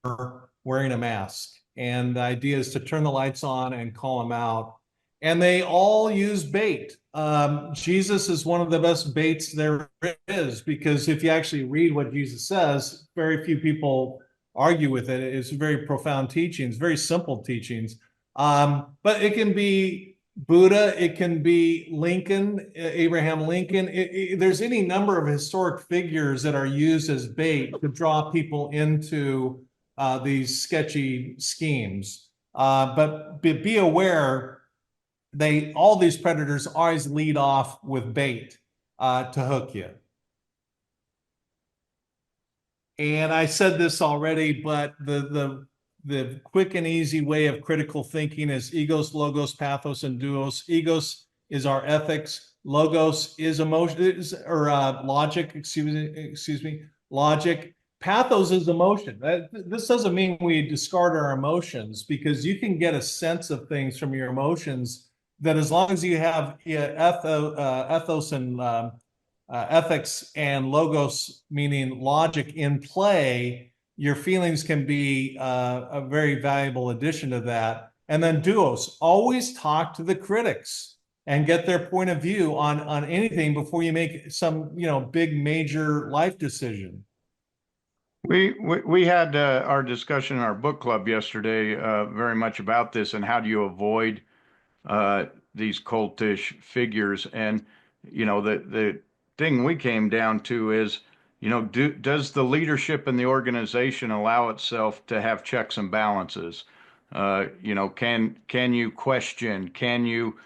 wearing a mask, and the idea is to turn the lights on and call them out. And they all use bait. Jesus is one of the best baits there is, because if you actually read what Jesus says, very few people argue with it. It's very profound teachings, very simple teachings. But it can be Buddha, it can be Lincoln, Abraham Lincoln. There's any number of historic figures that are used as bait to draw people into these sketchy schemes. But be aware, all these predators always lead off with bait to hook you. And I said this already, but the quick and easy way of critical thinking is egos, logos, pathos, and duos. Egos is our ethics. Logos is emotion, or logic. Excuse me. Logic. Pathos is emotion. This doesn't mean we discard our emotions, because you can get a sense of things from your emotions. That as long as you have ethos and ethics and logos, meaning logic, in play, your feelings can be a very valuable addition to that. And then duos, always talk to the critics and get their point of view on anything before you make some big major life decision. We had our discussion in our book club yesterday very much about this, and how do you avoid these cultish figures. And the thing we came down to is, does the leadership in the organization allow itself to have checks and balances? Can you question? Can you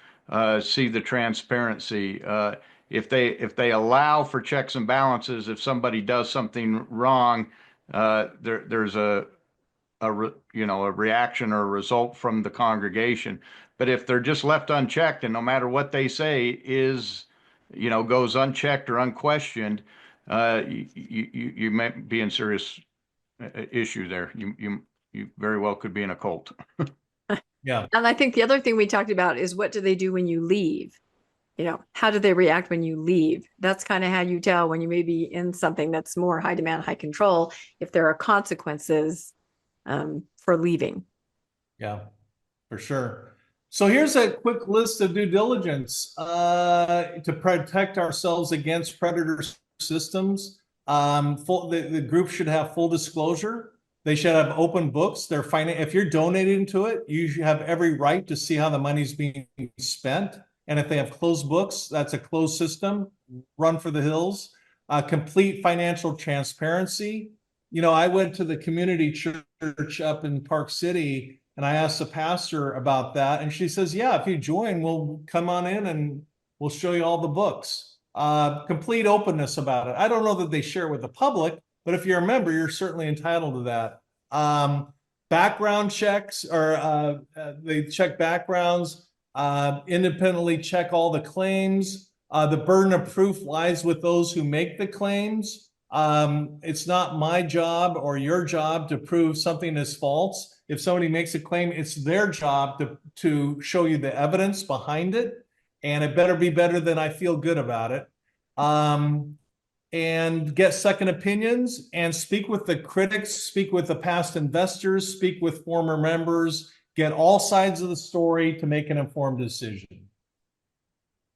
see the transparency? If they allow for checks and balances, if somebody does something wrong, there's a reaction or a result from the congregation. But if they're just left unchecked and no matter what they say goes unchecked or unquestioned, you might be in serious issue there. You very well could be in a cult. Yeah. And I think the other thing we talked about is what do they do when you leave? How do they react when you leave? That's kind of how you tell when you may be in something that's more high demand, high control, if there are consequences for leaving. Yeah, for sure. So here's a quick list of due diligence to protect ourselves against predator systems. The group should have full disclosure. They should have open books. If you're donating to it, you should have every right to see how the money's being spent. And if they have closed books, that's a closed system, run for the hills. Complete financial transparency. I went to the community church up in Park City and I asked the pastor about that. And she says, yeah, if you join, we'll come on in and we'll show you all the books. Complete openness about it. I don't know that they share with the public, but if you're a member, you're certainly entitled to that. Background checks, or they check backgrounds, independently check all the claims. The burden of proof lies with those who make the claims. It's not my job or your job to prove something is false. If somebody makes a claim, it's their job to show you the evidence behind it, and it better be better than I feel good about it. And get second opinions and speak with the critics, speak with the past investors, speak with former members, get all sides of the story to make an informed decision.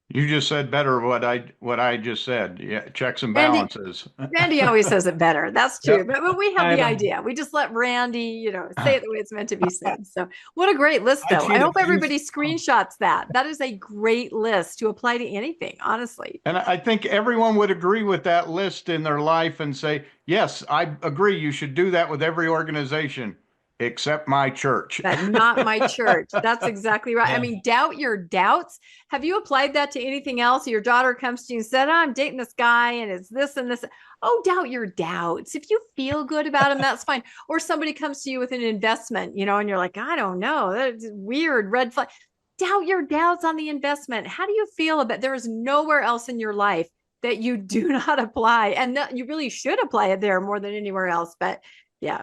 You just said better what I just said. Yeah, checks and balances. Randy always says it better. That's true. Yep. But we have the idea. We just let Randy, say it the way it's meant to be said. So what a great list, though. I hope everybody screenshots that. That is a great list to apply to anything, honestly. And I think everyone would agree with that list in their life and say, yes, I agree. You should do that with every organization. Except my church. But not my church. That's exactly right. Yeah. I mean, doubt your doubts. Have you applied that to anything else? Your daughter comes to you and said, I'm dating this guy and it's this and this. Oh, doubt your doubts. If you feel good about him, that's fine. Or somebody comes to you with an investment, and you're like, I don't know. That's weird, red flag. Doubt your doubts on the investment. How do you feel about there is nowhere else in your life that you do not apply? And you really should apply it there more than anywhere else. But yeah.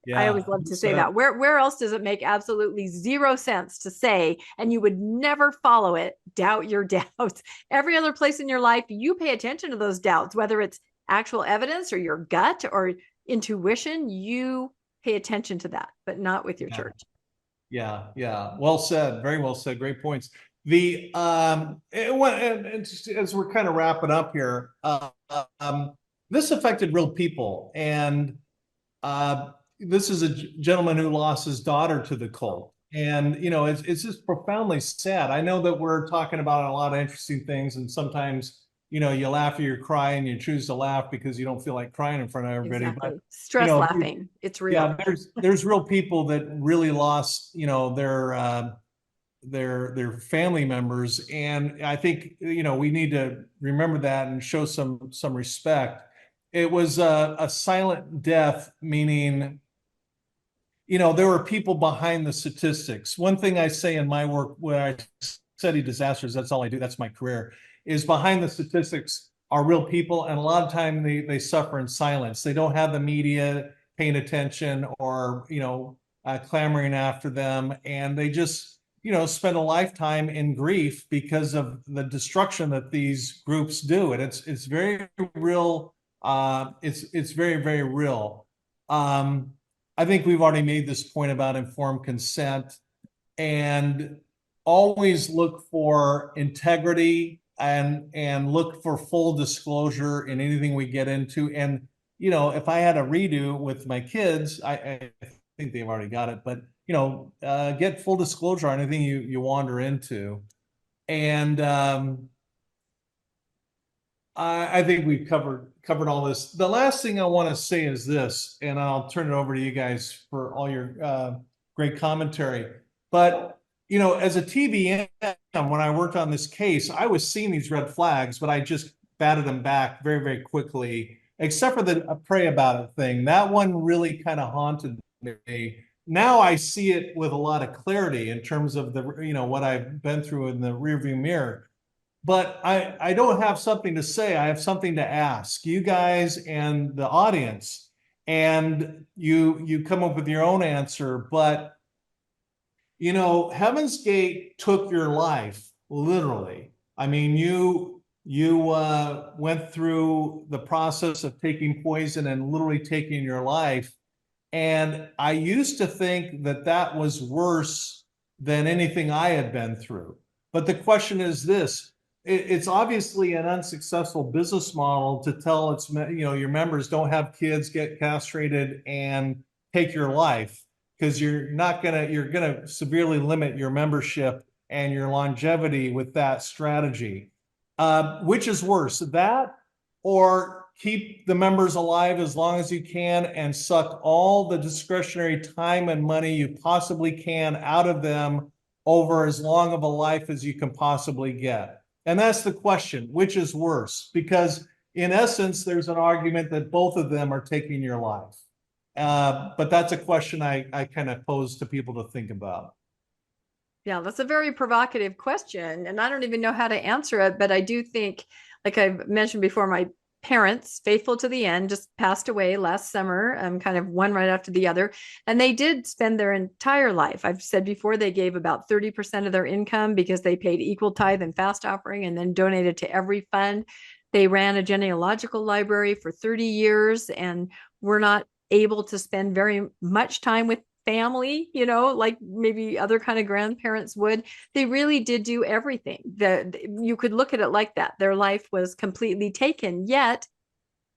Yeah, I always love to say that. Where else does it make absolutely zero sense to say, and you would never follow it? Doubt your doubts. Every other place in your life, you pay attention to those doubts, whether it's actual evidence or your gut or intuition, you pay attention to that, but not with your church. Yeah. Well said. Very well said. Great points. As we're kind of wrapping up here, this affected real people, and this is a gentleman who lost his daughter to the cult. And, it's just profoundly sad. I know that we're talking about a lot of interesting things. And sometimes, you laugh or you cry and you choose to laugh because you don't feel like crying in front of everybody. Exactly. But stress laughing. It's real. Yeah, there's real people that really lost, their family members. And I think, we need to remember that and show some respect. It was a silent death, meaning there were people behind the statistics. One thing I say in my work where I study disasters, that's all I do, that's my career, is behind the statistics are real people. And a lot of time they suffer in silence. They don't have the media paying attention or, clamoring after them. And they just, spend a lifetime in grief because of the destruction that these groups do. And it's very real. It's very, very real. I think we've already made this point about informed consent, and always look for integrity and look for full disclosure in anything we get into. And, if I had a redo with my kids, I think they've already got it, but, get full disclosure on anything you wander into. And I think we've covered all this. The last thing I want to say is this, and I'll turn it over to you guys for all your great commentary. But, as a TVM, when I worked on this case, I was seeing these red flags, but I just batted them back very, very quickly, except for the pray about it thing. That one really kind of haunted me. now I see it with a lot of clarity in terms of the, what I've been through in the rearview mirror. But I don't have something to say. I have something to ask you guys and the audience, and you come up with your own answer. But Heaven's Gate took your life literally. I mean, you went through the process of taking poison and literally taking your life. And I used to think that that was worse than anything I had been through. But the question is this: it's obviously an unsuccessful business model to tell its your members, don't have kids, get castrated, and take your life, because you're gonna severely limit your membership and your longevity with that strategy. Which is worse, that or keep the members alive as long as you can and suck all the discretionary time and money you possibly can out of them over as long of a life as you can possibly get? And that's the question, which is worse? Because in essence, there's an argument that both of them are taking your life. But that's a question I kind of pose to people to think about. Yeah, that's a very provocative question. And I don't even know how to answer it, but I do think, like I've mentioned before, my parents, faithful to the end, just passed away last summer, kind of one right after the other. And they did spend their entire life. I've said before, they gave about 30% of their income because they paid equal tithe and fast offering and then donated to every fund. They ran a genealogical library for 30 years and were not able to spend very much time with family, like maybe other kind of grandparents would. They really did do everything. You could look at it like that. Their life was completely taken, yet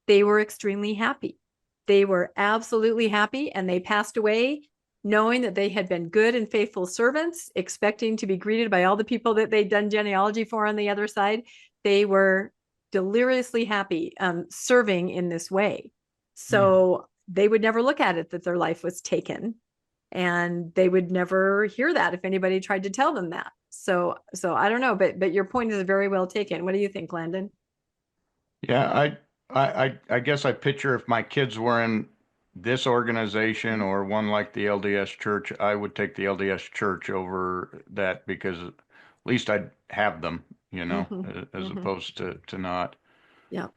they were extremely happy. They were absolutely happy, and they passed away knowing that they had been good and faithful servants, expecting to be greeted by all the people that they'd done genealogy for on the other side. They were deliriously happy serving in this way. So they would never look at it that their life was taken. And they would never hear that if anybody tried to tell them that. So I don't know, but your point is very well taken. What do you think, Landon? Yeah, I guess I picture if my kids were in this organization or one like the LDS Church, I would take the LDS Church over that, because at least I'd have them, as opposed to not. Yeah.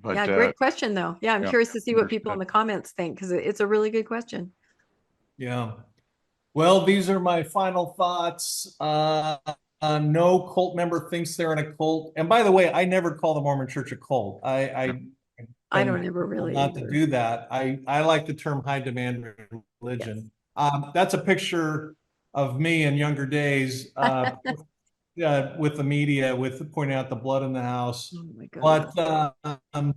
But yeah, great question though. Yeah, I'm curious to see what people in the comments think, because it's a really good question. Yeah. Well, these are my final thoughts. No cult member thinks they're in a cult. And by the way, I never call the Mormon Church a cult. I don't ever really not either. to do that. I like the term high demand religion. Yes. That's a picture of me in younger days with the media, with pointing out the blood in the house. Oh my God. But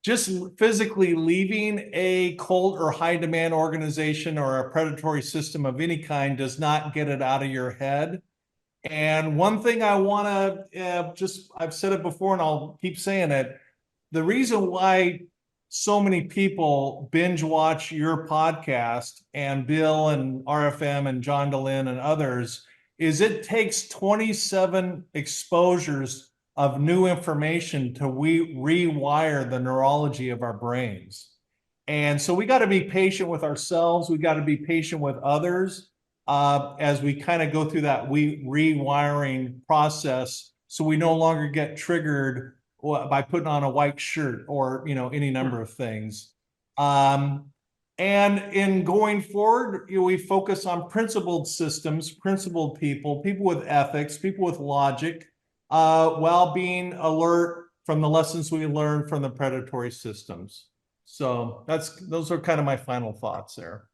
just physically leaving a cult or high demand organization or a predatory system of any kind does not get it out of your head. And one thing I want to I've said it before and I'll keep saying it. The reason why so many people binge watch your podcast and Bill and RFM and John DeLynn and others is it takes 27 exposures of new information to rewire the neurology of our brains. And so we got to be patient with ourselves. We got to be patient with others as we kind of go through that rewiring process, so we no longer get triggered by putting on a white shirt or any number of things. And in going forward, we focus on principled systems, principled people with ethics, people with logic, while being alert from the lessons we learned from the predatory systems. So those are kind of my final thoughts there.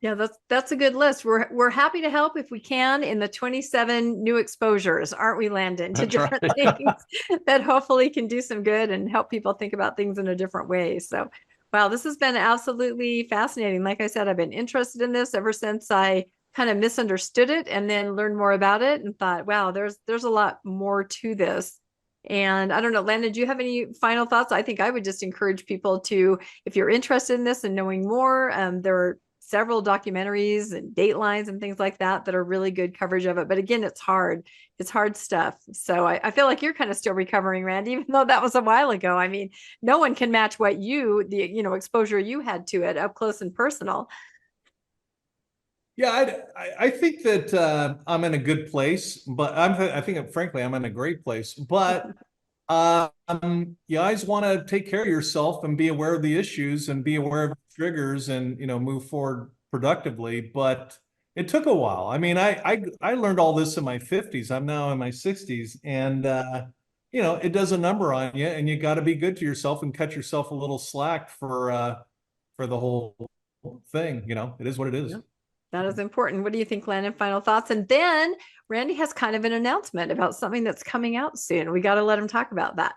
Yeah, that's a good list. We're happy to help if we can in the 27 new exposures, aren't we, Landon, to different things that hopefully can do some good and help people think about things in a different way. So, wow, this has been absolutely fascinating. Like I said, I've been interested in this ever since I kind of misunderstood it and then learned more about it and thought, wow, there's a lot more to this. And I don't know, Landon, do you have any final thoughts? I think I would just encourage people to, if you're interested in this and knowing more, there are several documentaries and Datelines and things like that are really good coverage of it. But again, it's hard. It's hard stuff. So I feel like you're kind of still recovering, Randy, even though that was a while ago. I mean, no one can match what the exposure you had to it up close and personal. Yeah, I think that I'm in a good place, but I think frankly I'm in a great place. But you guys want to take care of yourself and be aware of the issues and be aware of triggers and move forward productively. But it took a while. I mean, I learned all this in my 50s. I'm now in my 60s, and it does a number on you, and you got to be good to yourself and cut yourself a little slack for the whole thing. It is what it is. Yep. That is important. What do you think, Landon? Final thoughts? And then Randy has kind of an announcement about something that's coming out soon. We got to let him talk about that.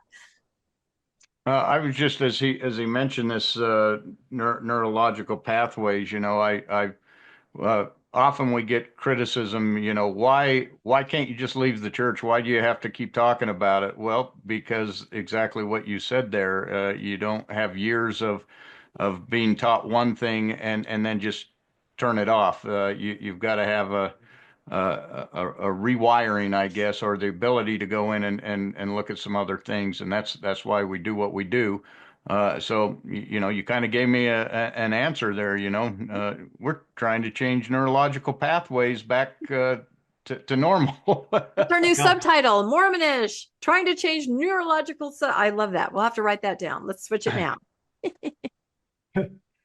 I was just, as he mentioned this neurological pathways, I often we get criticism, why can't you just leave the church? Why do you have to keep talking about it? Well, because exactly what you said there, you don't have years of being taught one thing and then just turn it off. You've got to have a rewiring, I guess, or the ability to go in and look at some other things, and that's why we do what we do. So you kind of gave me an answer there. We're trying to change neurological pathways back to normal. It's our new subtitle, Mormonish, trying to change neurological. I love that. We'll have to write that down. Let's switch it now.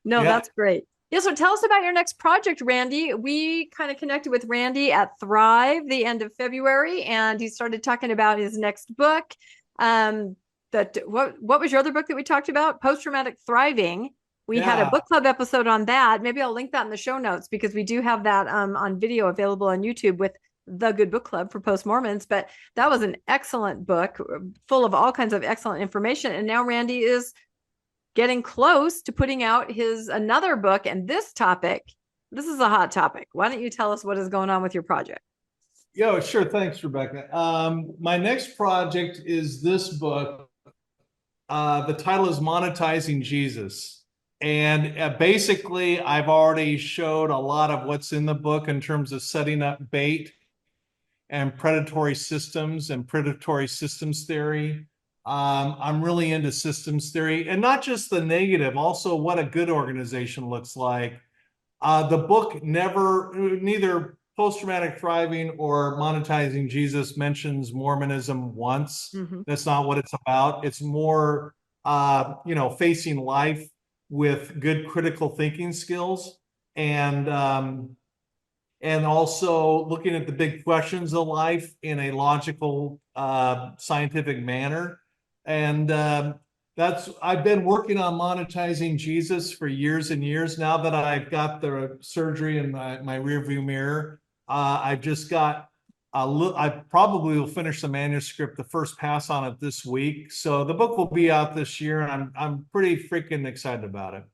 No, that's great. Yeah, so tell us about your next project, Randy. We kind of connected with Randy at Thrive the end of February, and he started talking about his next book. What was your other book that we talked about? Post-traumatic thriving. We had a book club episode on that. Maybe I'll link that in the show notes because we do have that on video available on YouTube with the Good Book Club for Post-Mormons. But that was an excellent book full of all kinds of excellent information. And now Randy is getting close to putting out another book. And this is a hot topic. Why don't you tell us what is going on with your project? Yeah, sure. Thanks, Rebecca. My next project is this book. The title is Monetizing Jesus. And basically, I've already showed a lot of what's in the book in terms of setting up bait and predatory systems and predatory systems theory. I'm really into systems theory, and not just the negative, also what a good organization looks like. The book neither Post-Traumatic Thriving or Monetizing Jesus mentions Mormonism once. Mm-hmm. That's not what it's about. It's more, facing life with good critical thinking skills and also looking at the big questions of life in a logical, scientific manner. And I've been working on monetizing Jesus for years and years. Now that I've got the surgery in my rearview mirror, I've just got I probably will finish the manuscript, the first pass on it this week. So the book will be out this year, and I'm pretty freaking excited about it.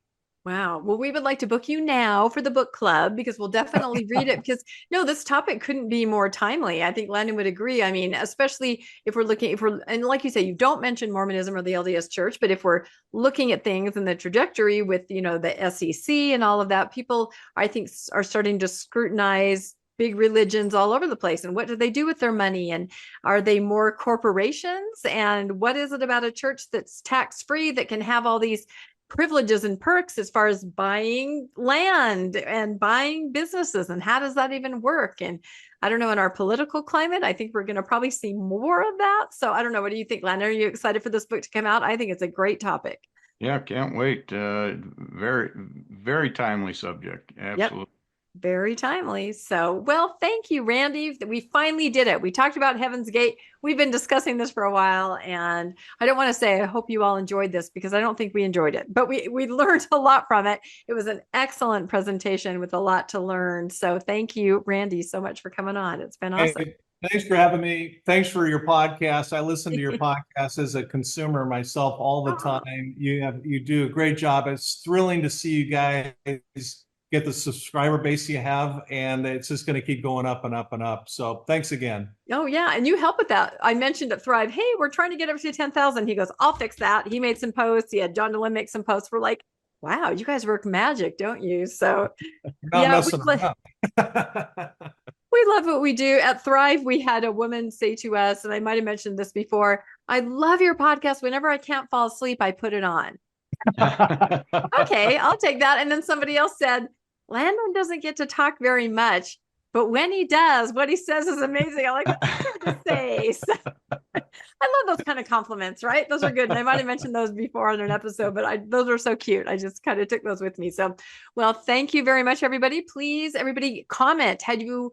Wow. Well, we would like to book you now for the book club because we'll definitely read it because this topic couldn't be more timely. I think Landon would agree. I mean, especially if we're and like you say, you don't mention Mormonism or the LDS Church, but if we're looking at things in the trajectory with, the SEC and all of that, people, I think, are starting to scrutinize big religions all over the place. And what do they do with their money? And are they more corporations? And what is it about a church that's tax-free that can have all these privileges and perks as far as buying land and buying businesses? And how does that even work? And I don't know, in our political climate, I think we're going to probably see more of that. So I don't know. What do you think, Landon? Are you excited for this book to come out? I think it's a great topic. Yeah, can't wait. Very, very timely subject. Absolutely. Yep. Very timely. So, well, thank you, Randy. We finally did it. We talked about Heaven's Gate. We've been discussing this for a while, and I don't want to say I hope you all enjoyed this because I don't think we enjoyed it, but we learned a lot from it. It was an excellent presentation with a lot to learn. So thank you, Randy, so much for coming on. It's been awesome. Hey, thanks for having me. Thanks for your podcast. I listen to your podcast as a consumer myself all the time. You do a great job. It's thrilling to see you guys get the subscriber base you have, and it's just going to keep going up and up and up. So thanks again. Oh yeah. And you help with that. I mentioned at Thrive, hey, we're trying to get up to 10,000. He goes, I'll fix that. He made some posts. He had John DeLynn make some posts. We're like, wow, you guys work magic, don't you? So Not messing around. we love what we do. At Thrive, we had a woman say to us, and I might have mentioned this before, I love your podcast. Whenever I can't fall asleep, I put it on. Okay, I'll take that. And then somebody else said, Landon doesn't get to talk very much, but when he does, what he says is amazing. I like to say. So, I love those kind of compliments, right? Those are good. And I might have mentioned those before on an episode, but those are so cute. I just kind of took those with me. So, well, thank you very much, everybody. Please, everybody comment. Have you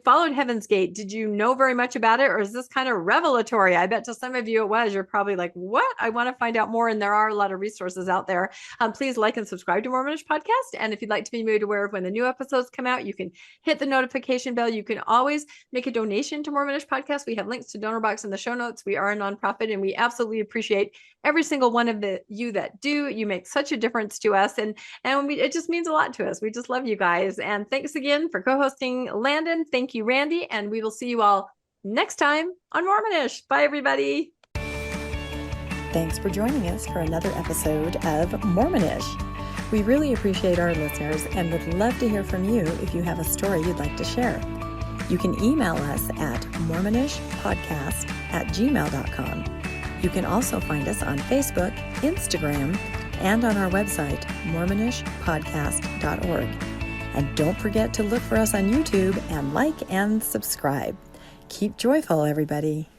followed Heaven's Gate? Did you know very much about it? Or is this kind of revelatory? I bet to some of you it was. You're probably like, what? I want to find out more. And there are a lot of resources out there. Please like and subscribe to Mormonish Podcast. And if you'd like to be made aware of when the new episodes come out, you can hit the notification bell. You can always make a donation to Mormonish Podcast. We have links to donor box in the show notes. We are a nonprofit, and we absolutely appreciate every single one of you that do. You make such a difference to us, and it just means a lot to us. We just love you guys. And thanks again for co-hosting, Landon. Thank you, Randy. And we will see you all next time on Mormonish. Bye, everybody. Thanks for joining us for another episode of Mormonish. We really appreciate our listeners and would love to hear from you if you have a story you'd like to share. You can email us at mormonishpodcast@gmail.com. You can also find us on Facebook, Instagram, and on our website, mormonishpodcast.org. And don't forget to look for us on YouTube and like and subscribe. Keep joyful, everybody.